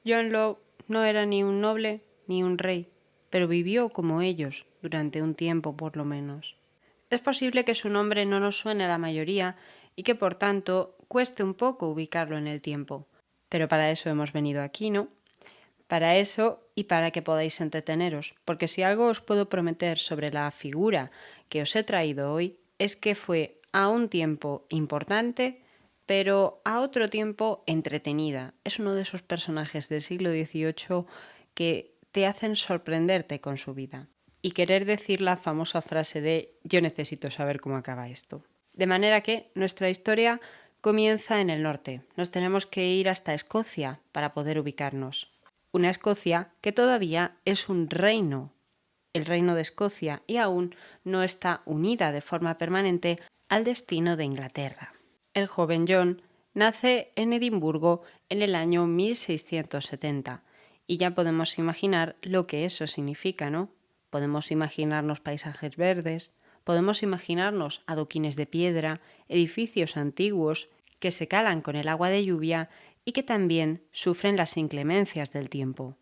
John Law no era ni un noble ni un rey, pero vivió como ellos durante un tiempo por lo menos. Es posible que su nombre no nos suene a la mayoría y que por tanto cueste un poco ubicarlo en el tiempo. Pero para eso hemos venido aquí, ¿no? Para eso y para que podáis entreteneros, porque si algo os puedo prometer sobre la figura que os he traído hoy es que fue a un tiempo importante, pero a otro tiempo entretenida. Es uno de esos personajes del siglo XVIII que te hacen sorprenderte con su vida y querer decir la famosa frase de yo necesito saber cómo acaba esto. De manera que nuestra historia comienza en el norte. Nos tenemos que ir hasta Escocia para poder ubicarnos. Una Escocia que todavía es un reino, el reino de Escocia, y aún no está unida de forma permanente al destino de Inglaterra. El joven John nace en Edimburgo en el año 1670 y ya podemos imaginar lo que eso significa, ¿no? Podemos imaginarnos paisajes verdes, podemos imaginarnos adoquines de piedra, edificios antiguos que se calan con el agua de lluvia y que también sufren las inclemencias del tiempo.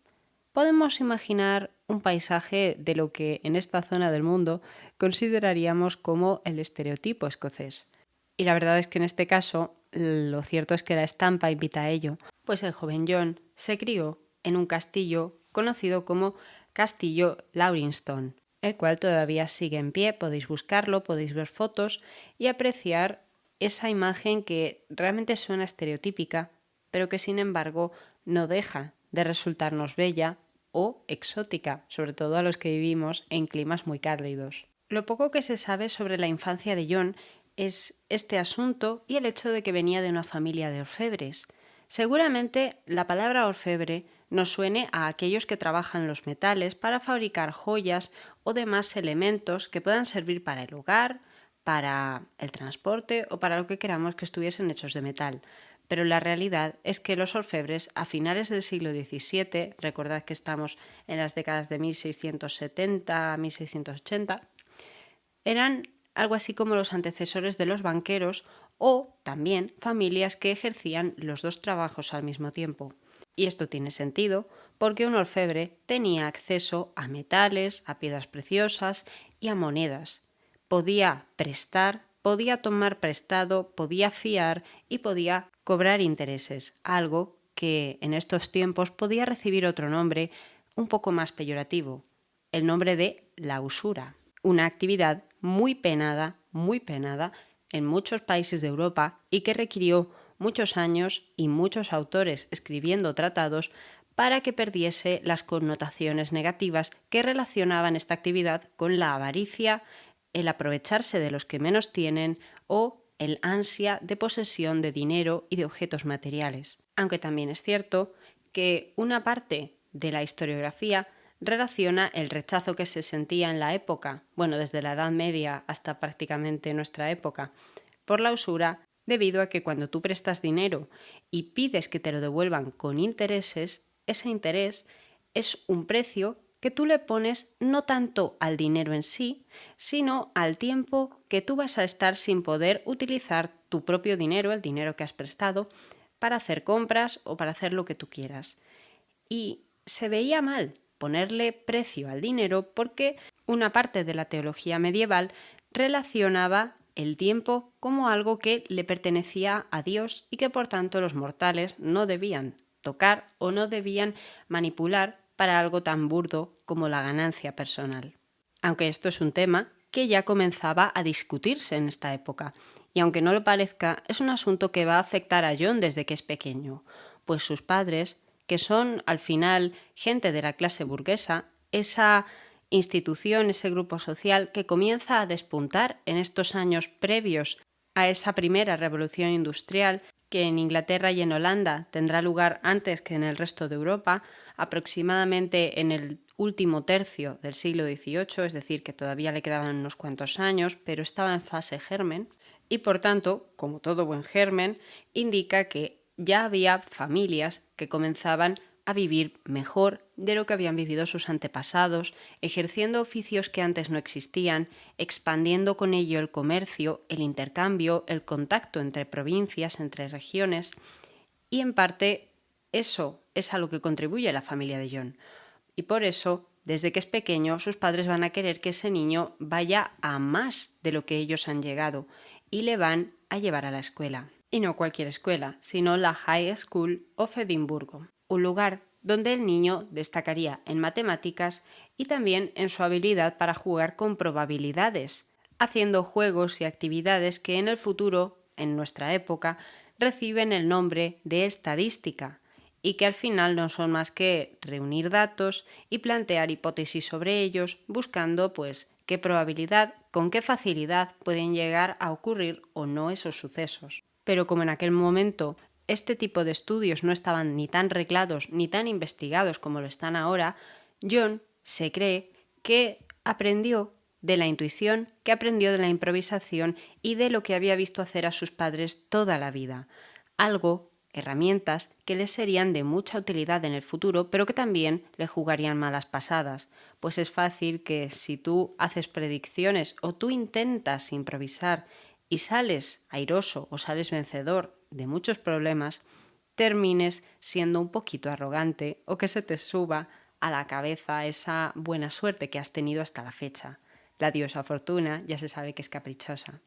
Podemos imaginar un paisaje de lo que en esta zona del mundo consideraríamos como el estereotipo escocés. Y la verdad es que en este caso, lo cierto es que la estampa invita a ello, pues el joven John se crió en un castillo conocido como Castillo Lauriston, el cual todavía sigue en pie, podéis buscarlo, podéis ver fotos y apreciar esa imagen que realmente suena estereotípica, pero que sin embargo no deja de resultarnos bella o exótica, sobre todo a los que vivimos en climas muy cálidos. Lo poco que se sabe sobre la infancia de John es este asunto y el hecho de que venía de una familia de orfebres. Seguramente la palabra orfebre nos suene a aquellos que trabajan los metales para fabricar joyas o demás elementos que puedan servir para el hogar, para el transporte o para lo que queramos que estuviesen hechos de metal. Pero la realidad es que los orfebres a finales del siglo XVII, recordad que estamos en las décadas de 1670 a 1680, eran algo así como los antecesores de los banqueros o también familias que ejercían los dos trabajos al mismo tiempo. Y esto tiene sentido porque un orfebre tenía acceso a metales, a piedras preciosas y a monedas. Podía prestar, podía tomar prestado, podía fiar y podía cobrar intereses, algo que en estos tiempos podía recibir otro nombre un poco más peyorativo, el nombre de la usura, una actividad muy penada en muchos países de Europa y que requirió muchos años y muchos autores escribiendo tratados para que perdiese las connotaciones negativas que relacionaban esta actividad con la avaricia, el aprovecharse de los que menos tienen o el ansia de posesión de dinero y de objetos materiales. Aunque también es cierto que una parte de la historiografía relaciona el rechazo que se sentía en la época, bueno, desde la Edad Media hasta prácticamente nuestra época, por la usura, debido a que cuando tú prestas dinero y pides que te lo devuelvan con intereses, ese interés es un precio que tú le pones no tanto al dinero en sí, sino al tiempo que tú vas a estar sin poder utilizar tu propio dinero, el dinero que has prestado, para hacer compras o para hacer lo que tú quieras. Y se veía mal ponerle precio al dinero porque una parte de la teología medieval relacionaba el tiempo como algo que le pertenecía a Dios y que por tanto los mortales no debían tocar o no debían manipular para algo tan burdo como la ganancia personal. Aunque esto es un tema que ya comenzaba a discutirse en esta época, y aunque no lo parezca, es un asunto que va a afectar a John desde que es pequeño, pues sus padres, que son al final gente de la clase burguesa, esa institución, ese grupo social que comienza a despuntar en estos años previos a esa primera revolución industrial que en Inglaterra y en Holanda tendrá lugar antes que en el resto de Europa, aproximadamente en el último tercio del siglo XVIII, es decir, que todavía le quedaban unos cuantos años, pero estaba en fase germen, y por tanto, como todo buen germen, indica que ya había familias que comenzaban a vivir mejor de lo que habían vivido sus antepasados, ejerciendo oficios que antes no existían, expandiendo con ello el comercio, el intercambio, el contacto entre provincias, entre regiones, y en parte Eso es a lo que contribuye la familia de John. Y por eso, desde que es pequeño, sus padres van a querer que ese niño vaya a más de lo que ellos han llegado y le van a llevar a la escuela. Y no cualquier escuela, sino la High School of Edimburgo, un lugar donde el niño destacaría en matemáticas y también en su habilidad para jugar con probabilidades, haciendo juegos y actividades que en el futuro, en nuestra época, reciben el nombre de estadística y que al final no son más que reunir datos y plantear hipótesis sobre ellos, buscando pues qué probabilidad, con qué facilidad pueden llegar a ocurrir o no esos sucesos. Pero como en aquel momento este tipo de estudios no estaban ni tan reglados ni tan investigados como lo están ahora, John se cree que aprendió de la intuición, que aprendió de la improvisación y de lo que había visto hacer a sus padres toda la vida. Herramientas que le serían de mucha utilidad en el futuro, pero que también le jugarían malas pasadas, pues es fácil que si tú haces predicciones o tú intentas improvisar y sales airoso o sales vencedor de muchos problemas, termines siendo un poquito arrogante o que se te suba a la cabeza esa buena suerte que has tenido hasta la fecha. La diosa Fortuna ya se sabe que es caprichosa.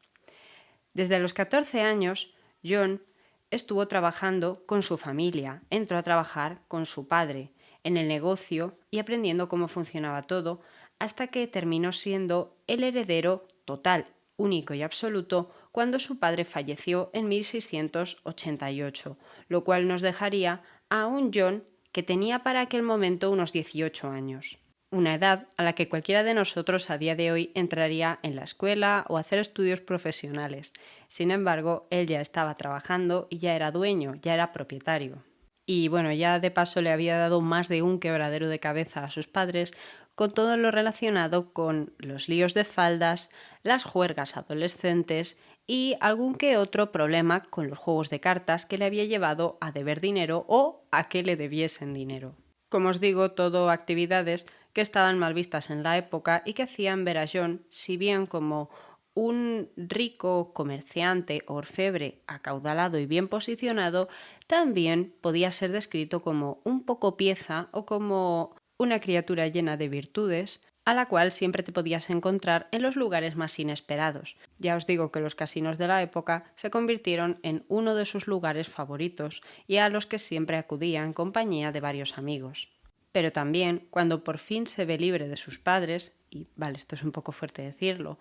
Desde los 14 años, John estuvo trabajando con su familia, entró a trabajar con su padre en el negocio y aprendiendo cómo funcionaba todo, hasta que terminó siendo el heredero total, único y absoluto cuando su padre falleció en 1688, lo cual nos dejaría a un John que tenía para aquel momento unos 18 años. Una edad a la que cualquiera de nosotros a día de hoy entraría en la escuela o hacer estudios profesionales. Sin embargo, él ya estaba trabajando y ya era dueño, ya era propietario. Y bueno, ya de paso le había dado más de un quebradero de cabeza a sus padres con todo lo relacionado con los líos de faldas, las juergas adolescentes y algún que otro problema con los juegos de cartas que le había llevado a deber dinero o a que le debiesen dinero. Como os digo, todo actividades que estaban mal vistas en la época y que hacían ver a John, si bien como un rico comerciante orfebre acaudalado y bien posicionado, también podía ser descrito como un poco pieza o como una criatura llena de virtudes, a la cual siempre te podías encontrar en los lugares más inesperados. Ya os digo que los casinos de la época se convirtieron en uno de sus lugares favoritos y a los que siempre acudía en compañía de varios amigos. Pero también, cuando por fin se ve libre de sus padres, y vale, esto es un poco fuerte decirlo,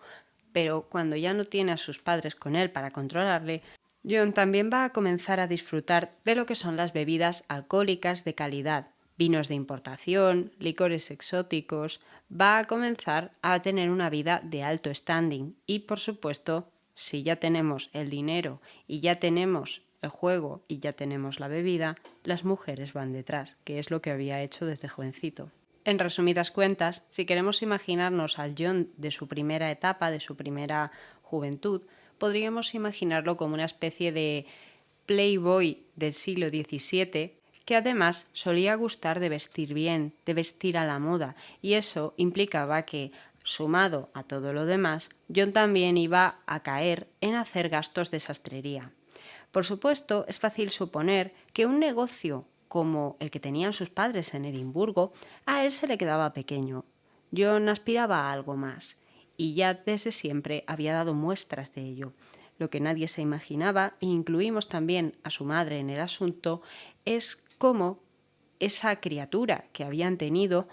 pero cuando ya no tiene a sus padres con él para controlarle, John también va a comenzar a disfrutar de lo que son las bebidas alcohólicas de calidad, vinos de importación, licores exóticos, va a comenzar a tener una vida de alto standing y, por supuesto, si ya tenemos el dinero y ya tenemos el juego y ya tenemos la bebida, las mujeres van detrás, que es lo que había hecho desde jovencito. En resumidas cuentas, si queremos imaginarnos al John de su primera etapa, de su primera juventud, podríamos imaginarlo como una especie de playboy del siglo XVII que además solía gustar de vestir bien, de vestir a la moda, y eso implicaba que, sumado a todo lo demás, John también iba a caer en hacer gastos de sastrería. Por supuesto, es fácil suponer que un negocio como el que tenían sus padres en Edimburgo, a él se le quedaba pequeño. John aspiraba a algo más, y ya desde siempre había dado muestras de ello. Lo que nadie se imaginaba, e incluimos también a su madre en el asunto, es cómo esa criatura que habían tenido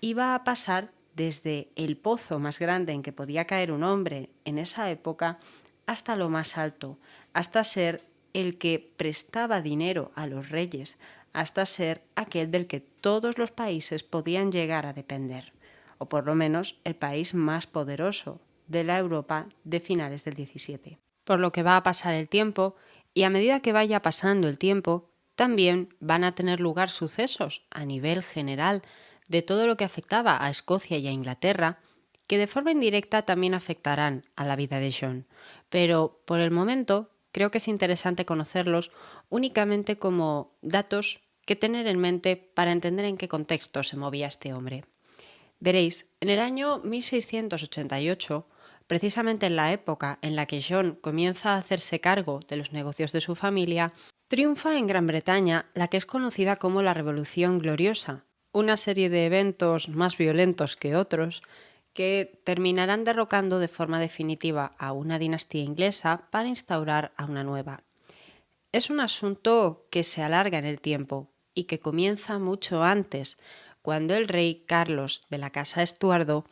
iba a pasar desde el pozo más grande en que podía caer un hombre en esa época hasta lo más alto, hasta ser el que prestaba dinero a los reyes, hasta ser aquel del que todos los países podían llegar a depender, o por lo menos el país más poderoso de la Europa de finales del XVII. Por lo que va a pasar el tiempo, y a medida que vaya pasando el tiempo, también van a tener lugar sucesos a nivel general de todo lo que afectaba a Escocia y a Inglaterra, que de forma indirecta también afectarán a la vida de John. Pero por el momento creo que es interesante conocerlos únicamente como datos que tener en mente para entender en qué contexto se movía este hombre. Veréis, en el año 1688, precisamente en la época en la que John comienza a hacerse cargo de los negocios de su familia, Triunfa en Gran Bretaña la que es conocida como la Revolución Gloriosa, una serie de eventos más violentos que otros que terminarán derrocando de forma definitiva a una dinastía inglesa para instaurar a una nueva. Es un asunto que se alarga en el tiempo y que comienza mucho antes, cuando el rey Carlos de la Casa Estuardo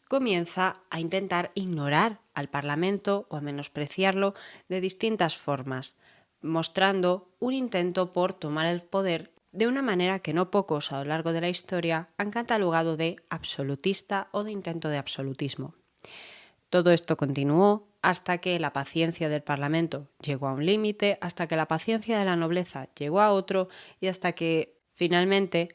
comienza a intentar ignorar al Parlamento o a menospreciarlo de distintas formas, mostrando un intento por tomar el poder de una manera que no pocos a lo largo de la historia han catalogado de absolutista o de intento de absolutismo. Todo esto continuó hasta que la paciencia del Parlamento llegó a un límite, hasta que la paciencia de la nobleza llegó a otro y hasta que, finalmente,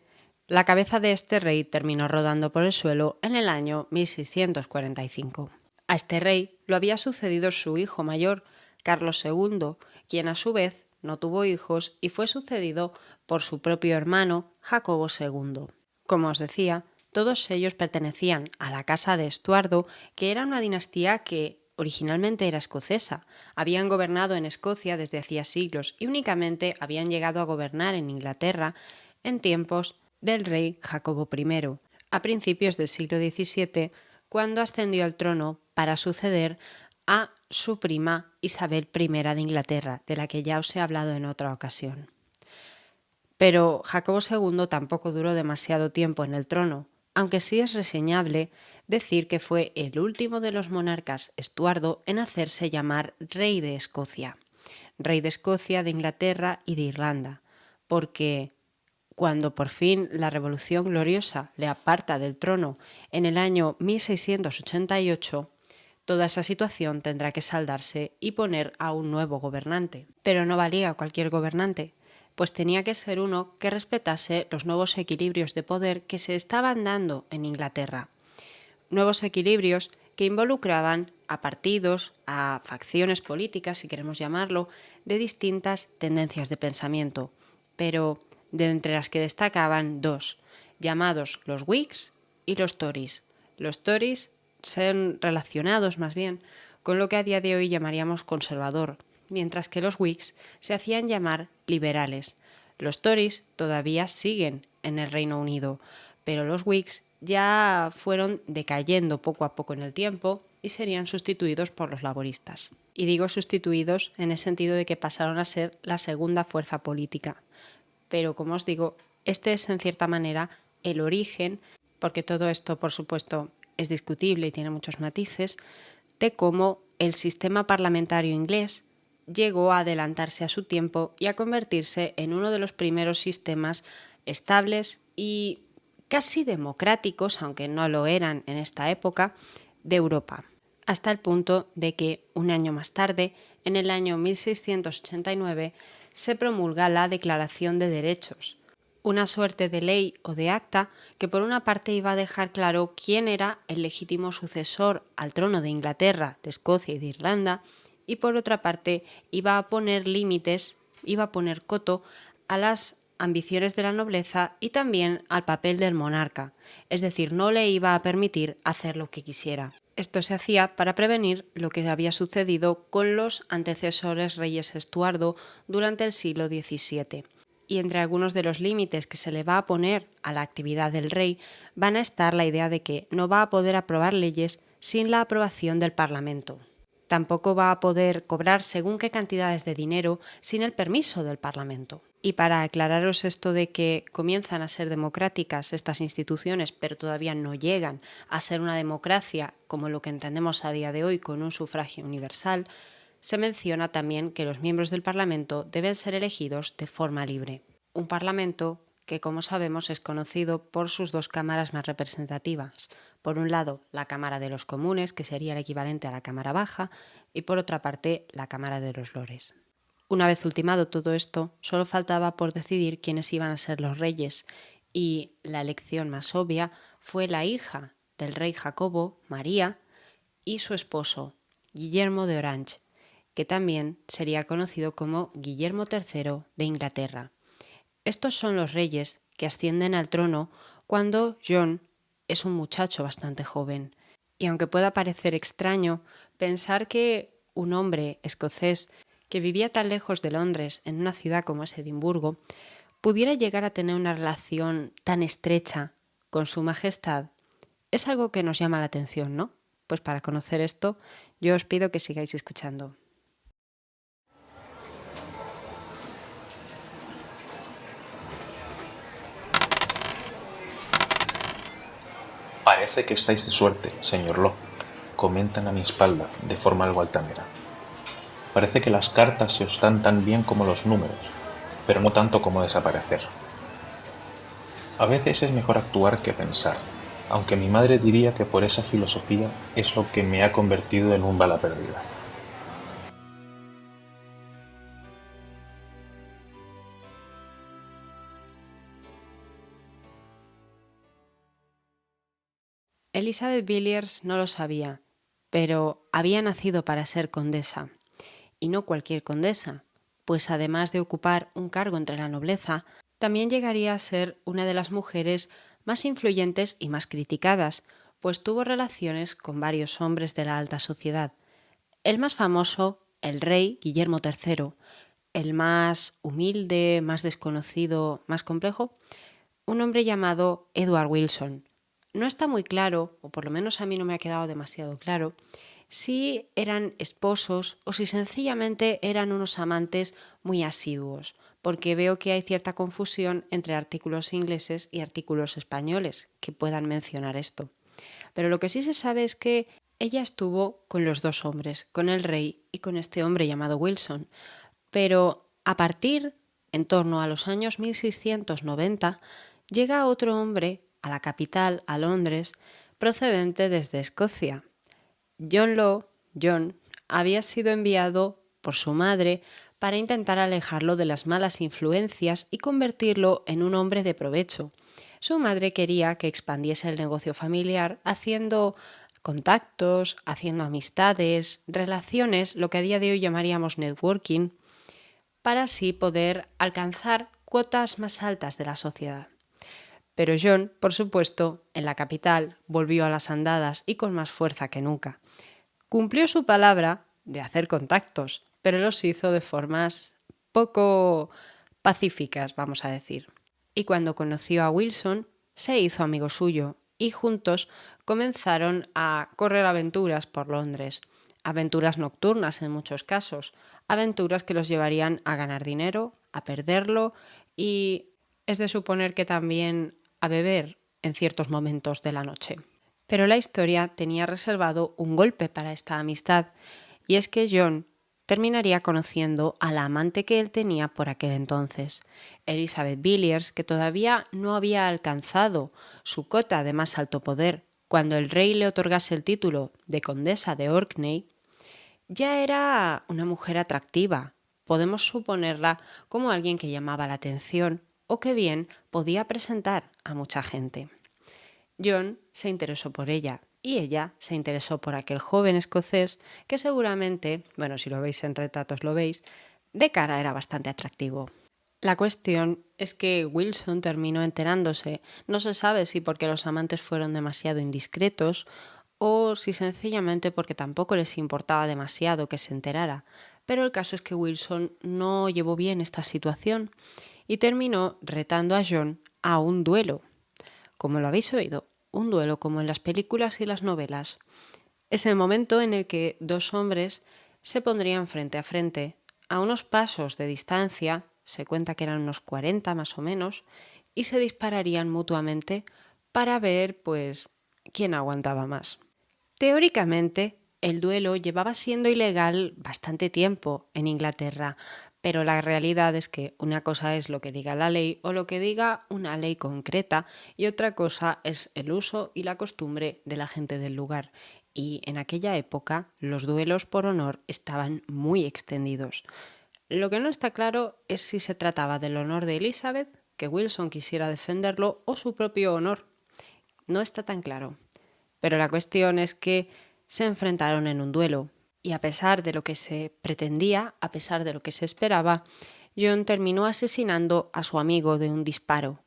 la cabeza de este rey terminó rodando por el suelo en el año 1645. A este rey lo había sucedido su hijo mayor, Carlos II, quien a su vez no tuvo hijos y fue sucedido por su propio hermano, Jacobo II. Como os decía, todos ellos pertenecían a la Casa de Estuardo, que era una dinastía que originalmente era escocesa. Habían gobernado en Escocia desde hacía siglos y únicamente habían llegado a gobernar en Inglaterra en tiempos del rey Jacobo I, a principios del siglo XVII, cuando ascendió al trono para suceder a su prima Isabel I de Inglaterra, de la que ya os he hablado en otra ocasión. Pero Jacobo II tampoco duró demasiado tiempo en el trono, aunque sí es reseñable decir que fue el último de los monarcas Estuardo en hacerse llamar rey de Escocia, de Inglaterra y de Irlanda, porque cuando por fin la Revolución Gloriosa le aparta del trono en el año 1688, toda esa situación tendrá que saldarse y poner a un nuevo gobernante. Pero no valía cualquier gobernante, pues tenía que ser uno que respetase los nuevos equilibrios de poder que se estaban dando en Inglaterra. Nuevos equilibrios que involucraban a partidos, a facciones políticas, si queremos llamarlo, de distintas tendencias de pensamiento, pero de entre las que destacaban dos, llamados los Whigs y los Tories. Los Tories son relacionados más bien con lo que a día de hoy llamaríamos conservador, mientras que los Whigs se hacían llamar liberales. Los Tories todavía siguen en el Reino Unido, pero los Whigs ya fueron decayendo poco a poco en el tiempo y serían sustituidos por los laboristas. Y digo sustituidos en el sentido de que pasaron a ser la segunda fuerza política. Pero como os digo, este es en cierta manera el origen, porque todo esto por supuesto es discutible y tiene muchos matices, de cómo el sistema parlamentario inglés llegó a adelantarse a su tiempo y a convertirse en uno de los primeros sistemas estables y casi democráticos, aunque no lo eran en esta época, de Europa, hasta el punto de que un año más tarde, en el año 1689, se promulga la Declaración de Derechos, una suerte de ley o de acta que por una parte iba a dejar claro quién era el legítimo sucesor al trono de Inglaterra, de Escocia y de Irlanda, y por otra parte iba a poner límites, iba a poner coto a las ambiciones de la nobleza y también al papel del monarca, es decir, no le iba a permitir hacer lo que quisiera. Esto se hacía para prevenir lo que había sucedido con los antecesores reyes Estuardo durante el siglo XVII. Y entre algunos de los límites que se le va a poner a la actividad del rey van a estar la idea de que no va a poder aprobar leyes sin la aprobación del Parlamento. Tampoco va a poder cobrar según qué cantidades de dinero sin el permiso del Parlamento. Y para aclararos esto de que comienzan a ser democráticas estas instituciones, pero todavía no llegan a ser una democracia como lo que entendemos a día de hoy con un sufragio universal, se menciona también que los miembros del Parlamento deben ser elegidos de forma libre. Un Parlamento que, como sabemos, es conocido por sus dos cámaras más representativas. Por un lado, la Cámara de los Comunes, que sería el equivalente a la Cámara Baja, y por otra parte, la Cámara de los Lores. Una vez ultimado todo esto, solo faltaba por decidir quiénes iban a ser los reyes, y la elección más obvia fue la hija del rey Jacobo, María, y su esposo, Guillermo de Orange, que también sería conocido como Guillermo III de Inglaterra. Estos son los reyes que ascienden al trono cuando John es un muchacho bastante joven. Y aunque pueda parecer extraño pensar que un hombre escocés que vivía tan lejos de Londres, en una ciudad como es Edimburgo, pudiera llegar a tener una relación tan estrecha con su majestad, es algo que nos llama la atención, ¿no? Pues para conocer esto, yo os pido que sigáis escuchando. Parece que estáis de suerte, señor Law, comentan a mi espalda, de forma algo altanera. Parece que las cartas se os dan tan bien como los números, pero no tanto como desaparecer. A veces es mejor actuar que pensar, aunque mi madre diría que por esa filosofía es lo que me ha convertido en un bala perdida. Elizabeth Villiers no lo sabía, pero había nacido para ser condesa. Y no cualquier condesa, pues además de ocupar un cargo entre la nobleza, también llegaría a ser una de las mujeres más influyentes y más criticadas, pues tuvo relaciones con varios hombres de la alta sociedad. El más famoso, el rey Guillermo III, el más humilde, más desconocido, más complejo, un hombre llamado Edward Wilson. No está muy claro, o por lo menos a mí no me ha quedado demasiado claro, si eran esposos o si sencillamente eran unos amantes muy asiduos, porque veo que hay cierta confusión entre artículos ingleses y artículos españoles que puedan mencionar esto. Pero lo que sí se sabe es que ella estuvo con los dos hombres, con el rey y con este hombre llamado Wilson, pero a partir, en torno a los años 1690, llega otro hombre a la capital, a Londres, procedente desde Escocia. John Law, John, había sido enviado por su madre para intentar alejarlo de las malas influencias y convertirlo en un hombre de provecho. Su madre quería que expandiese el negocio familiar haciendo contactos, haciendo amistades, relaciones, lo que a día de hoy llamaríamos networking, para así poder alcanzar cuotas más altas de la sociedad. Pero John, por supuesto, en la capital volvió a las andadas y con más fuerza que nunca. Cumplió su palabra de hacer contactos, pero los hizo de formas poco pacíficas, vamos a decir. Y cuando conoció a Wilson, se hizo amigo suyo y juntos comenzaron a correr aventuras por Londres, aventuras nocturnas en muchos casos, aventuras que los llevarían a ganar dinero, a perderlo y es de suponer que también a beber en ciertos momentos de la noche. Pero la historia tenía reservado un golpe para esta amistad, y es que John terminaría conociendo a la amante que él tenía por aquel entonces, Elizabeth Villiers, que todavía no había alcanzado su cota de más alto poder. Cuando el rey le otorgase el título de condesa de Orkney, ya era una mujer atractiva. Podemos suponerla como alguien que llamaba la atención o que bien podía presentar a mucha gente. John se interesó por ella y ella se interesó por aquel joven escocés que seguramente, bueno, si lo veis en retratos lo veis, de cara era bastante atractivo. La cuestión es que Wilson terminó enterándose, no se sabe si porque los amantes fueron demasiado indiscretos o si sencillamente porque tampoco les importaba demasiado que se enterara, pero el caso es que Wilson no llevó bien esta situación y terminó retando a John a un duelo. Como lo habéis oído, un duelo como en las películas y las novelas. Es el momento en el que dos hombres se pondrían frente a frente, a unos pasos de distancia, se cuenta que eran unos 40 más o menos, y se dispararían mutuamente para ver, pues, quién aguantaba más. Teóricamente, el duelo llevaba siendo ilegal bastante tiempo en Inglaterra, pero la realidad es que una cosa es lo que diga la ley o lo que diga una ley concreta y otra cosa es el uso y la costumbre de la gente del lugar. Y en aquella época los duelos por honor estaban muy extendidos. Lo que no está claro es si se trataba del honor de Elizabeth, que Wilson quisiera defenderlo, o su propio honor. No está tan claro. Pero la cuestión es que se enfrentaron en un duelo y a pesar de lo que se pretendía, a pesar de lo que se esperaba, John terminó asesinando a su amigo de un disparo.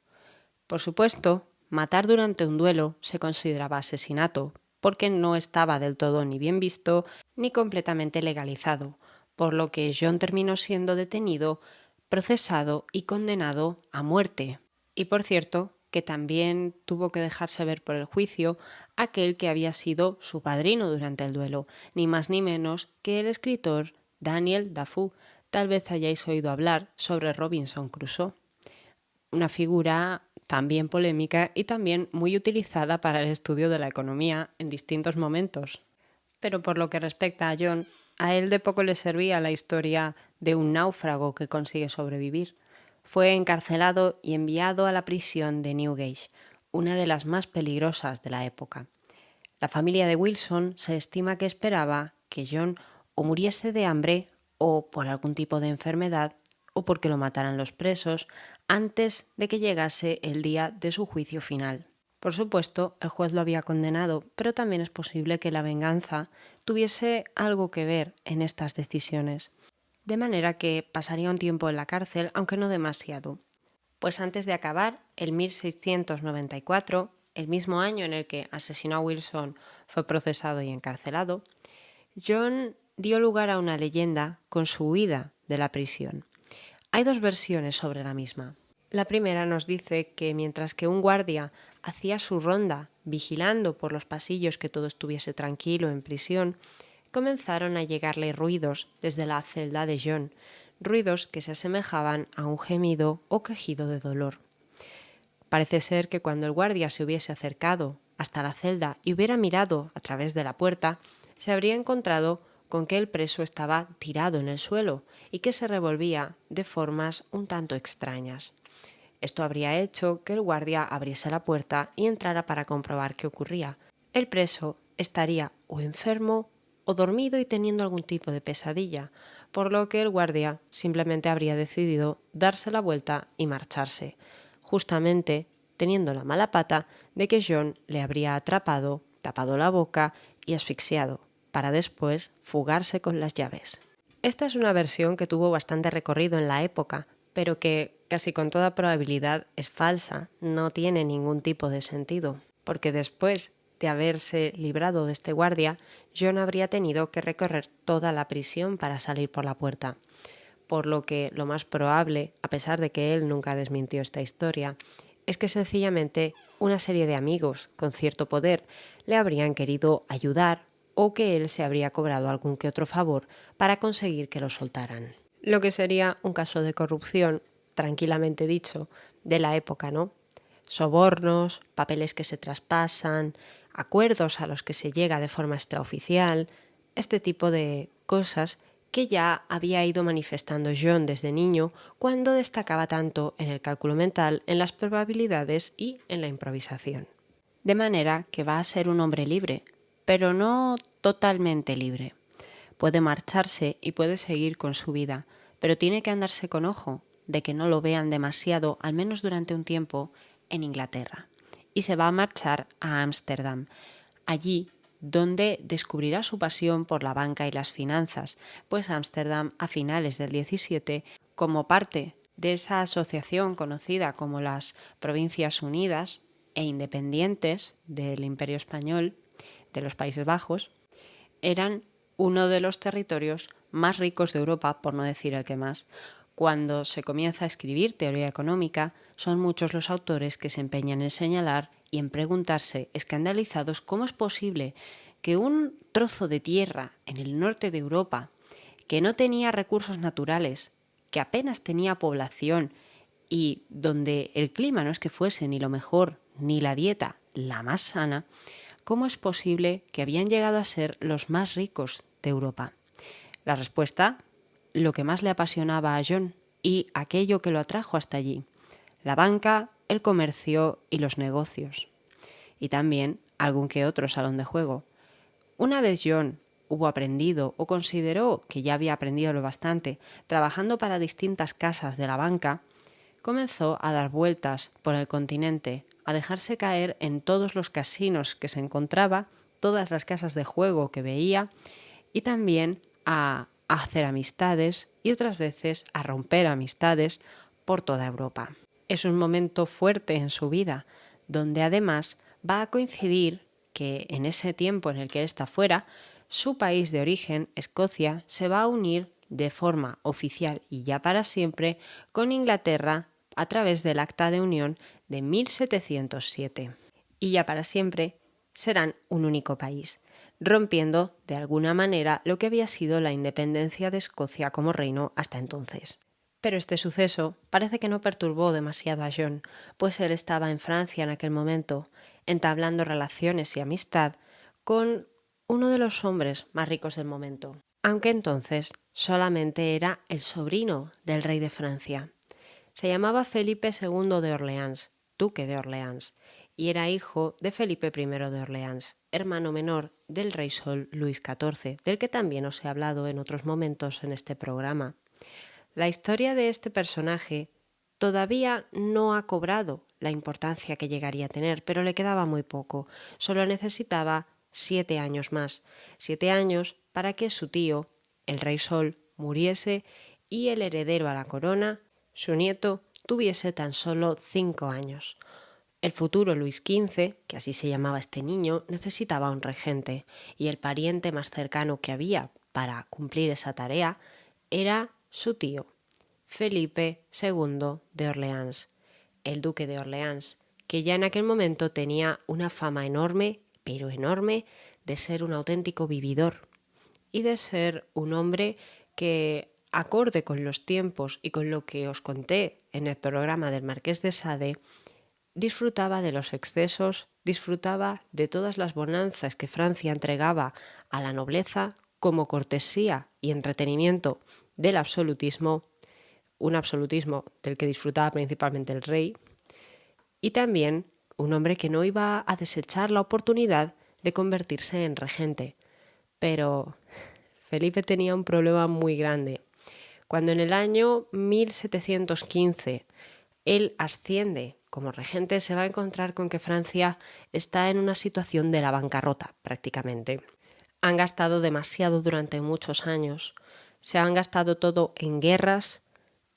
Por supuesto, matar durante un duelo se consideraba asesinato, porque no estaba del todo ni bien visto ni completamente legalizado, por lo que John terminó siendo detenido, procesado y condenado a muerte. Y por cierto, que también tuvo que dejarse ver por el juicio aquel que había sido su padrino durante el duelo, ni más ni menos que el escritor Daniel Defoe. Tal vez hayáis oído hablar sobre Robinson Crusoe, una figura también polémica y también muy utilizada para el estudio de la economía en distintos momentos. Pero por lo que respecta a John, a él de poco le servía la historia de un náufrago que consigue sobrevivir. Fue encarcelado y enviado a la prisión de Newgate, una de las más peligrosas de la época. La familia de Wilson se estima que esperaba que John o muriese de hambre o por algún tipo de enfermedad o porque lo mataran los presos antes de que llegase el día de su juicio final. Por supuesto, el juez lo había condenado, pero también es posible que la venganza tuviese algo que ver en estas decisiones, de manera que pasaría un tiempo en la cárcel, aunque no demasiado. Pues antes de acabar, en 1694, el mismo año en el que asesinó a Wilson fue procesado y encarcelado, John dio lugar a una leyenda con su huida de la prisión. Hay dos versiones sobre la misma. La primera nos dice que mientras que un guardia hacía su ronda vigilando por los pasillos que todo estuviese tranquilo en prisión, comenzaron a llegarle ruidos desde la celda de John, ruidos que se asemejaban a un gemido o quejido de dolor. Parece ser que cuando el guardia se hubiese acercado hasta la celda y hubiera mirado a través de la puerta, se habría encontrado con que el preso estaba tirado en el suelo y que se revolvía de formas un tanto extrañas. Esto habría hecho que el guardia abriese la puerta y entrara para comprobar qué ocurría. El preso estaría o enfermo o dormido y teniendo algún tipo de pesadilla, por lo que el guardia simplemente habría decidido darse la vuelta y marcharse, justamente teniendo la mala pata de que John le habría atrapado, tapado la boca y asfixiado, para después fugarse con las llaves. Esta es una versión que tuvo bastante recorrido en la época, pero que casi con toda probabilidad es falsa, no tiene ningún tipo de sentido, porque después de haberse librado de este guardia, John habría tenido que recorrer toda la prisión para salir por la puerta, por lo que lo más probable, a pesar de que él nunca desmintió esta historia, es que sencillamente una serie de amigos con cierto poder le habrían querido ayudar o que él se habría cobrado algún que otro favor para conseguir que lo soltaran. Lo que sería un caso de corrupción, tranquilamente dicho, de la época, ¿no? Sobornos, papeles que se traspasan, acuerdos a los que se llega de forma extraoficial, este tipo de cosas que ya había ido manifestando John desde niño cuando destacaba tanto en el cálculo mental, en las probabilidades y en la improvisación. De manera que va a ser un hombre libre, pero no totalmente libre. Puede marcharse y puede seguir con su vida, pero tiene que andarse con ojo de que no lo vean demasiado, al menos durante un tiempo, en Inglaterra. Y se va a marchar a Ámsterdam, allí donde descubrirá su pasión por la banca y las finanzas, pues Ámsterdam a finales del 17, como parte de esa asociación conocida como las Provincias Unidas e Independientes del Imperio Español, de los Países Bajos, eran uno de los territorios más ricos de Europa, por no decir el que más. Cuando se comienza a escribir teoría económica, son muchos los autores que se empeñan en señalar y en preguntarse, escandalizados, cómo es posible que un trozo de tierra en el norte de Europa, que no tenía recursos naturales, que apenas tenía población y donde el clima no es que fuese ni lo mejor, ni la dieta la más sana, ¿cómo es posible que habían llegado a ser los más ricos de Europa? La respuesta, lo que más le apasionaba a John y aquello que lo atrajo hasta allí: la banca, el comercio y los negocios. Y también algún que otro salón de juego. Una vez John hubo aprendido o consideró que ya había aprendido lo bastante trabajando para distintas casas de la banca, comenzó a dar vueltas por el continente, a dejarse caer en todos los casinos que se encontraba, todas las casas de juego que veía y también a hacer amistades y otras veces a romper amistades por toda Europa. Es un momento fuerte en su vida, donde además va a coincidir que en ese tiempo en el que él está fuera, su país de origen, Escocia, se va a unir de forma oficial y ya para siempre con Inglaterra a través del Acta de Unión de 1707. Y ya para siempre serán un único país, rompiendo de alguna manera lo que había sido la independencia de Escocia como reino hasta entonces. Pero este suceso parece que no perturbó demasiado a John, pues él estaba en Francia en aquel momento, entablando relaciones y amistad con uno de los hombres más ricos del momento, aunque entonces solamente era el sobrino del rey de Francia. Se llamaba Felipe II de Orleans, duque de Orleans, y era hijo de Felipe I de Orleans, hermano menor del rey Sol Luis XIV, del que también os he hablado en otros momentos en este programa. La historia de este personaje todavía no ha cobrado la importancia que llegaría a tener, pero le quedaba muy poco. Solo necesitaba 7 años más. 7 años para que su tío, el rey Sol, muriese y el heredero a la corona, su nieto, tuviese tan solo 5 años. El futuro Luis XV, que así se llamaba este niño, necesitaba un regente, y el pariente más cercano que había para cumplir esa tarea era su tío, Felipe II de Orleans, el duque de Orleans, que ya en aquel momento tenía una fama enorme, pero enorme, de ser un auténtico vividor y de ser un hombre que, acorde con los tiempos y con lo que os conté en el programa del Marqués de Sade, disfrutaba de los excesos, disfrutaba de todas las bonanzas que Francia entregaba a la nobleza como cortesía y entretenimiento del absolutismo, un absolutismo del que disfrutaba principalmente el rey, y también un hombre que no iba a desechar la oportunidad de convertirse en regente. Pero Felipe tenía un problema muy grande. Cuando en el año 1715 él asciende como regente, se va a encontrar con que Francia está en una situación de la bancarrota prácticamente. Han gastado demasiado durante muchos años. Se han gastado todo en guerras,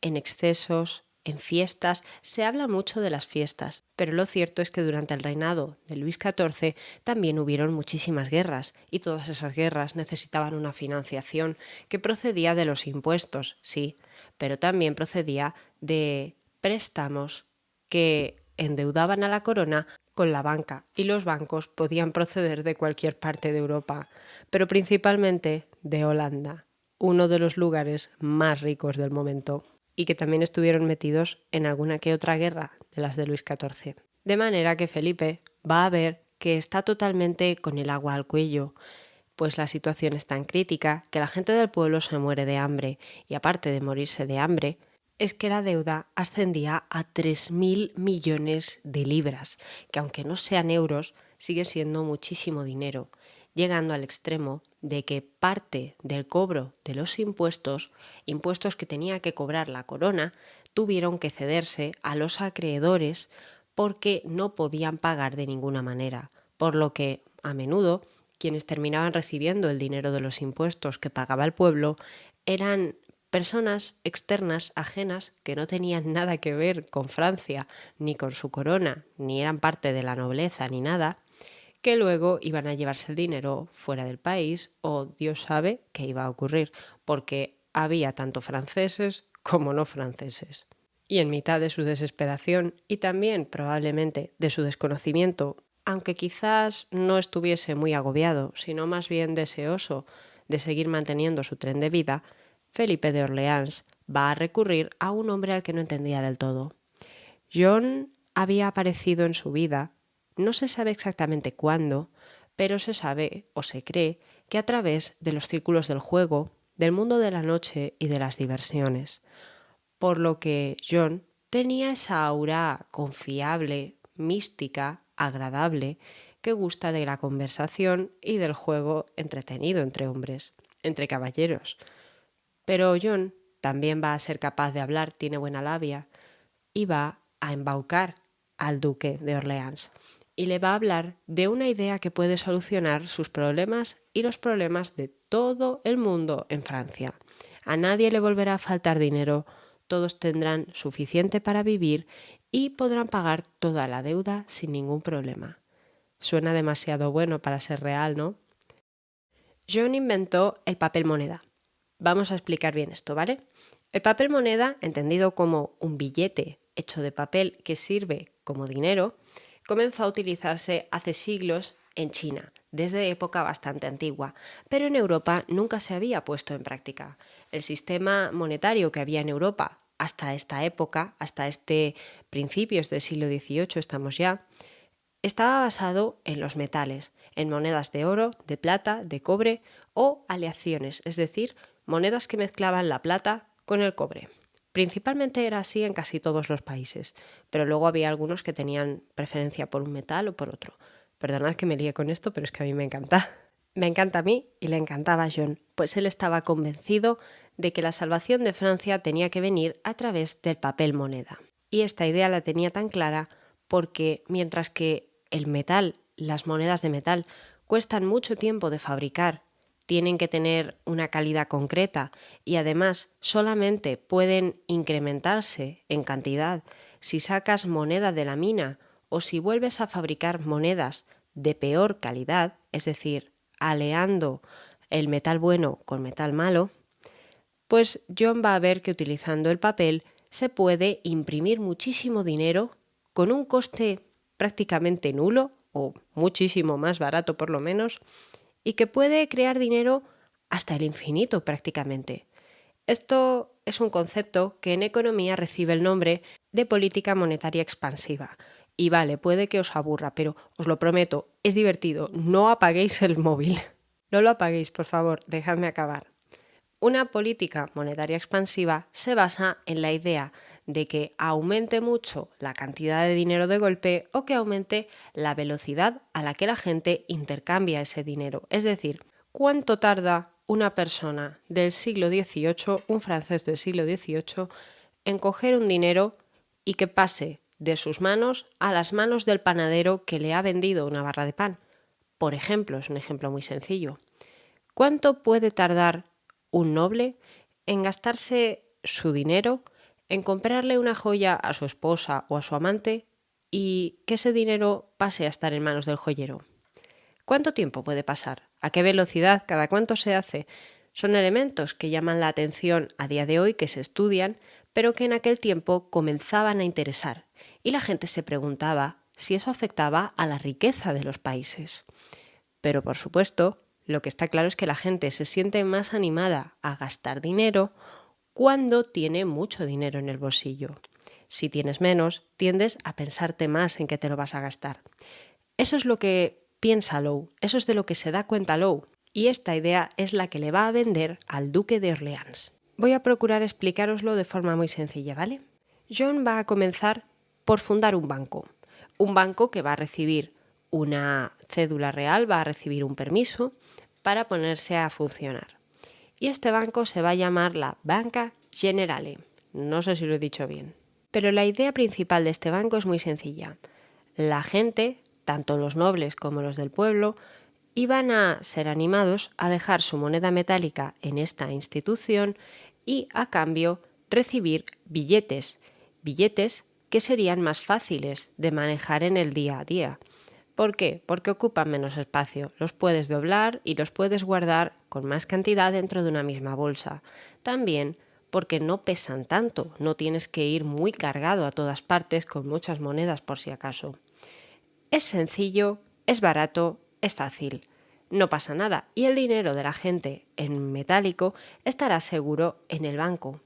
en excesos, en fiestas. Se habla mucho de las fiestas, pero lo cierto es que durante el reinado de Luis XIV también hubieron muchísimas guerras, y todas esas guerras necesitaban una financiación que procedía de los impuestos, sí, pero también procedía de préstamos que endeudaban a la corona con la banca, y los bancos podían proceder de cualquier parte de Europa, pero principalmente de Holanda, uno de los lugares más ricos del momento, y que también estuvieron metidos en alguna que otra guerra de las de Luis XIV. De manera que Felipe va a ver que está totalmente con el agua al cuello, pues la situación es tan crítica que la gente del pueblo se muere de hambre, y aparte de morirse de hambre, es que la deuda ascendía a 3.000 millones de libras, que aunque no sean euros, sigue siendo muchísimo dinero, llegando al extremo de que parte del cobro de los impuestos, impuestos que tenía que cobrar la corona, tuvieron que cederse a los acreedores porque no podían pagar de ninguna manera, por lo que, a menudo, quienes terminaban recibiendo el dinero de los impuestos que pagaba el pueblo eran personas externas, ajenas, que no tenían nada que ver con Francia, ni con su corona, ni eran parte de la nobleza, ni nada, que luego iban a llevarse el dinero fuera del país, o Dios sabe qué iba a ocurrir, porque había tanto franceses como no franceses. Y en mitad de su desesperación y también probablemente de su desconocimiento, aunque quizás no estuviese muy agobiado, sino más bien deseoso de seguir manteniendo su tren de vida, Felipe de Orleans va a recurrir a un hombre al que no entendía del todo. John había aparecido en su vida, no se sabe exactamente cuándo, pero se sabe o se cree que a través de los círculos del juego, del mundo de la noche y de las diversiones, por lo que John tenía esa aura confiable, mística, agradable, que gusta de la conversación y del juego entretenido entre hombres, entre caballeros. Pero John también va a ser capaz de hablar, tiene buena labia, y va a embaucar al duque de Orleans. Y le va a hablar de una idea que puede solucionar sus problemas y los problemas de todo el mundo en Francia. A nadie le volverá a faltar dinero, todos tendrán suficiente para vivir y podrán pagar toda la deuda sin ningún problema. Suena demasiado bueno para ser real, ¿no? John inventó el papel moneda. Vamos a explicar bien esto, ¿vale? El papel moneda, entendido como un billete hecho de papel que sirve como dinero, comenzó a utilizarse hace siglos en China, desde época bastante antigua, pero en Europa nunca se había puesto en práctica. El sistema monetario que había en Europa hasta esta época, hasta principios del siglo XVIII estamos ya, estaba basado en los metales, en monedas de oro, de plata, de cobre o aleaciones, es decir, monedas que mezclaban la plata con el cobre. Principalmente era así en casi todos los países, pero luego había algunos que tenían preferencia por un metal o por otro. Perdonad que me líe con esto, pero es que a mí me encanta. Me encanta a mí y le encantaba a John, pues él estaba convencido de que la salvación de Francia tenía que venir a través del papel moneda. Y esta idea la tenía tan clara porque mientras que el metal, las monedas de metal, cuestan mucho tiempo de fabricar, tienen que tener una calidad concreta y además solamente pueden incrementarse en cantidad si sacas moneda de la mina o si vuelves a fabricar monedas de peor calidad, es decir, aleando el metal bueno con metal malo, pues John va a ver que utilizando el papel se puede imprimir muchísimo dinero con un coste prácticamente nulo o muchísimo más barato por lo menos, y que puede crear dinero hasta el infinito prácticamente. Esto es un concepto que en economía recibe el nombre de política monetaria expansiva. Y vale, puede que os aburra, pero os lo prometo, es divertido. No apaguéis el móvil. No lo apaguéis, por favor, dejadme acabar. Una política monetaria expansiva se basa en la idea de que aumente mucho la cantidad de dinero de golpe o que aumente la velocidad a la que la gente intercambia ese dinero. Es decir, ¿cuánto tarda una persona del siglo XVIII, un francés del siglo XVIII, en coger un dinero y que pase de sus manos a las manos del panadero que le ha vendido una barra de pan? Por ejemplo, es un ejemplo muy sencillo. ¿Cuánto puede tardar un noble en gastarse su dinero, en comprarle una joya a su esposa o a su amante y que ese dinero pase a estar en manos del joyero? ¿Cuánto tiempo puede pasar? ¿A qué velocidad? ¿Cada cuánto se hace? Son elementos que llaman la atención a día de hoy, que se estudian, pero que en aquel tiempo comenzaban a interesar, y la gente se preguntaba si eso afectaba a la riqueza de los países. Pero por supuesto, lo que está claro es que la gente se siente más animada a gastar dinero cuando tiene mucho dinero en el bolsillo. Si tienes menos, tiendes a pensarte más en qué te lo vas a gastar. Eso es lo que piensa Lowe, eso es de lo que se da cuenta Lowe, y esta idea es la que le va a vender al duque de Orleans. Voy a procurar explicároslo de forma muy sencilla, ¿vale? John va a comenzar por fundar un banco que va a recibir una cédula real, va a recibir un permiso para ponerse a funcionar. Y este banco se va a llamar la Banca Generale. No sé si lo he dicho bien. Pero la idea principal de este banco es muy sencilla. La gente, tanto los nobles como los del pueblo, iban a ser animados a dejar su moneda metálica en esta institución y, a cambio, recibir billetes que serían más fáciles de manejar en el día a día. ¿Por qué? Porque ocupan menos espacio. Los puedes doblar y los puedes guardar con más cantidad dentro de una misma bolsa. También porque no pesan tanto, no tienes que ir muy cargado a todas partes con muchas monedas por si acaso. Es sencillo, es barato, es fácil. No pasa nada y el dinero de la gente en metálico estará seguro en el banco.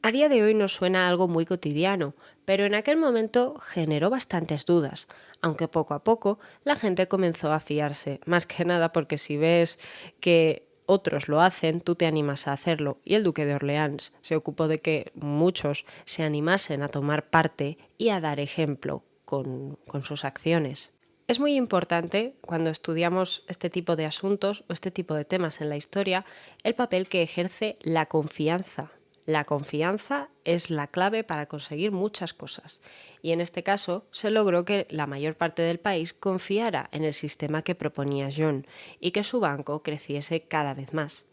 A día de hoy nos suena algo muy cotidiano, pero en aquel momento generó bastantes dudas, aunque poco a poco la gente comenzó a fiarse, más que nada porque si ves que otros lo hacen, tú te animas a hacerlo, y el duque de Orleans se ocupó de que muchos se animasen a tomar parte y a dar ejemplo con sus acciones. Es muy importante, cuando estudiamos este tipo de asuntos o este tipo de temas en la historia, el papel que ejerce la confianza. La confianza es la clave para conseguir muchas cosas, y en este caso se logró que la mayor parte del país confiara en el sistema que proponía John y que su banco creciese cada vez más.